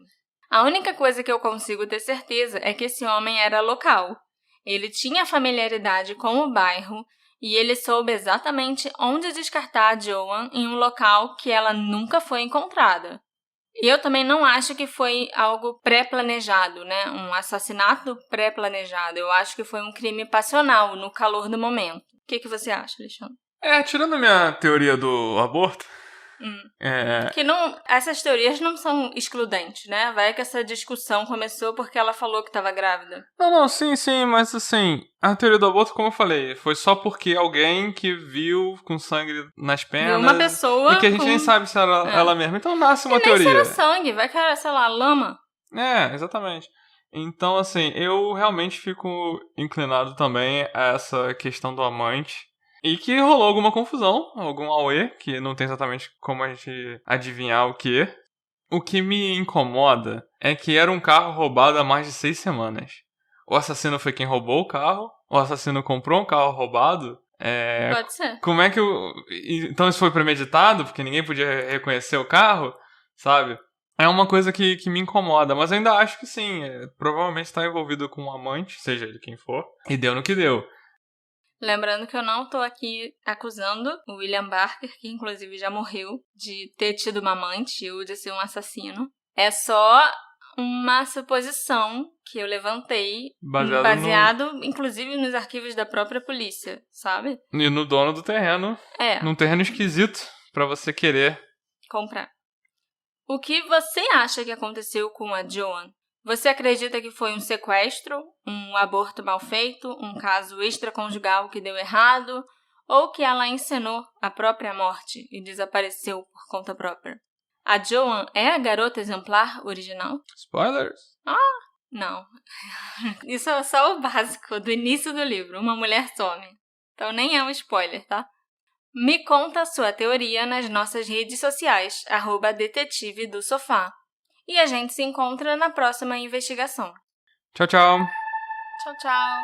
Speaker 1: A única coisa que eu consigo ter certeza é que esse homem era local. Ele tinha familiaridade com o bairro. E ele soube exatamente onde descartar a Joan em um local que ela nunca foi encontrada. E eu também não acho que foi algo pré-planejado, né? Um assassinato pré-planejado. Eu acho que foi um crime passional, no calor do momento. O que você acha, Alexandre?
Speaker 2: Tirando a minha teoria do aborto...
Speaker 1: Que não, essas teorias não são excludentes, né? Vai que essa discussão começou porque ela falou que estava grávida.
Speaker 2: Não, sim, mas assim, a teoria do aborto, como eu falei, foi só porque alguém que viu com sangue nas pernas...
Speaker 1: Viu uma pessoa
Speaker 2: e que a gente nem sabe se era ela mesma. Então nasce uma teoria.
Speaker 1: Nem se era sangue, vai que era, sei lá, lama.
Speaker 2: Exatamente. Então, assim, eu realmente fico inclinado também a essa questão do amante. E que rolou alguma confusão, algum auê, que não tem exatamente como a gente adivinhar o que. O que me incomoda é que era um carro roubado há mais de 6 semanas. O assassino foi quem roubou o carro, o assassino comprou um carro roubado.
Speaker 1: Pode ser.
Speaker 2: Como é que então isso foi premeditado, porque ninguém podia reconhecer o carro, sabe? É uma coisa que me incomoda, mas ainda acho que sim, provavelmente está envolvido com um amante, seja ele quem for, e deu no que deu.
Speaker 1: Lembrando que eu não tô aqui acusando o William Barker, que inclusive já morreu, de ter tido uma amante ou de ser um assassino. É só uma suposição que eu levantei, baseado inclusive nos arquivos da própria polícia, sabe?
Speaker 2: E no dono do terreno. Num terreno esquisito pra você querer
Speaker 1: comprar. O que você acha que aconteceu com a Joan? Você acredita que foi um sequestro, um aborto mal feito, um caso extraconjugal que deu errado, ou que ela encenou a própria morte e desapareceu por conta própria? A Joan é a garota exemplar original?
Speaker 2: Spoilers?
Speaker 1: Não. Isso é só o básico do início do livro. Uma mulher some. Então nem é um spoiler, tá? Me conta a sua teoria nas nossas redes sociais, @detetive do sofá. E a gente se encontra na próxima investigação.
Speaker 2: Tchau, tchau.
Speaker 1: Tchau, tchau.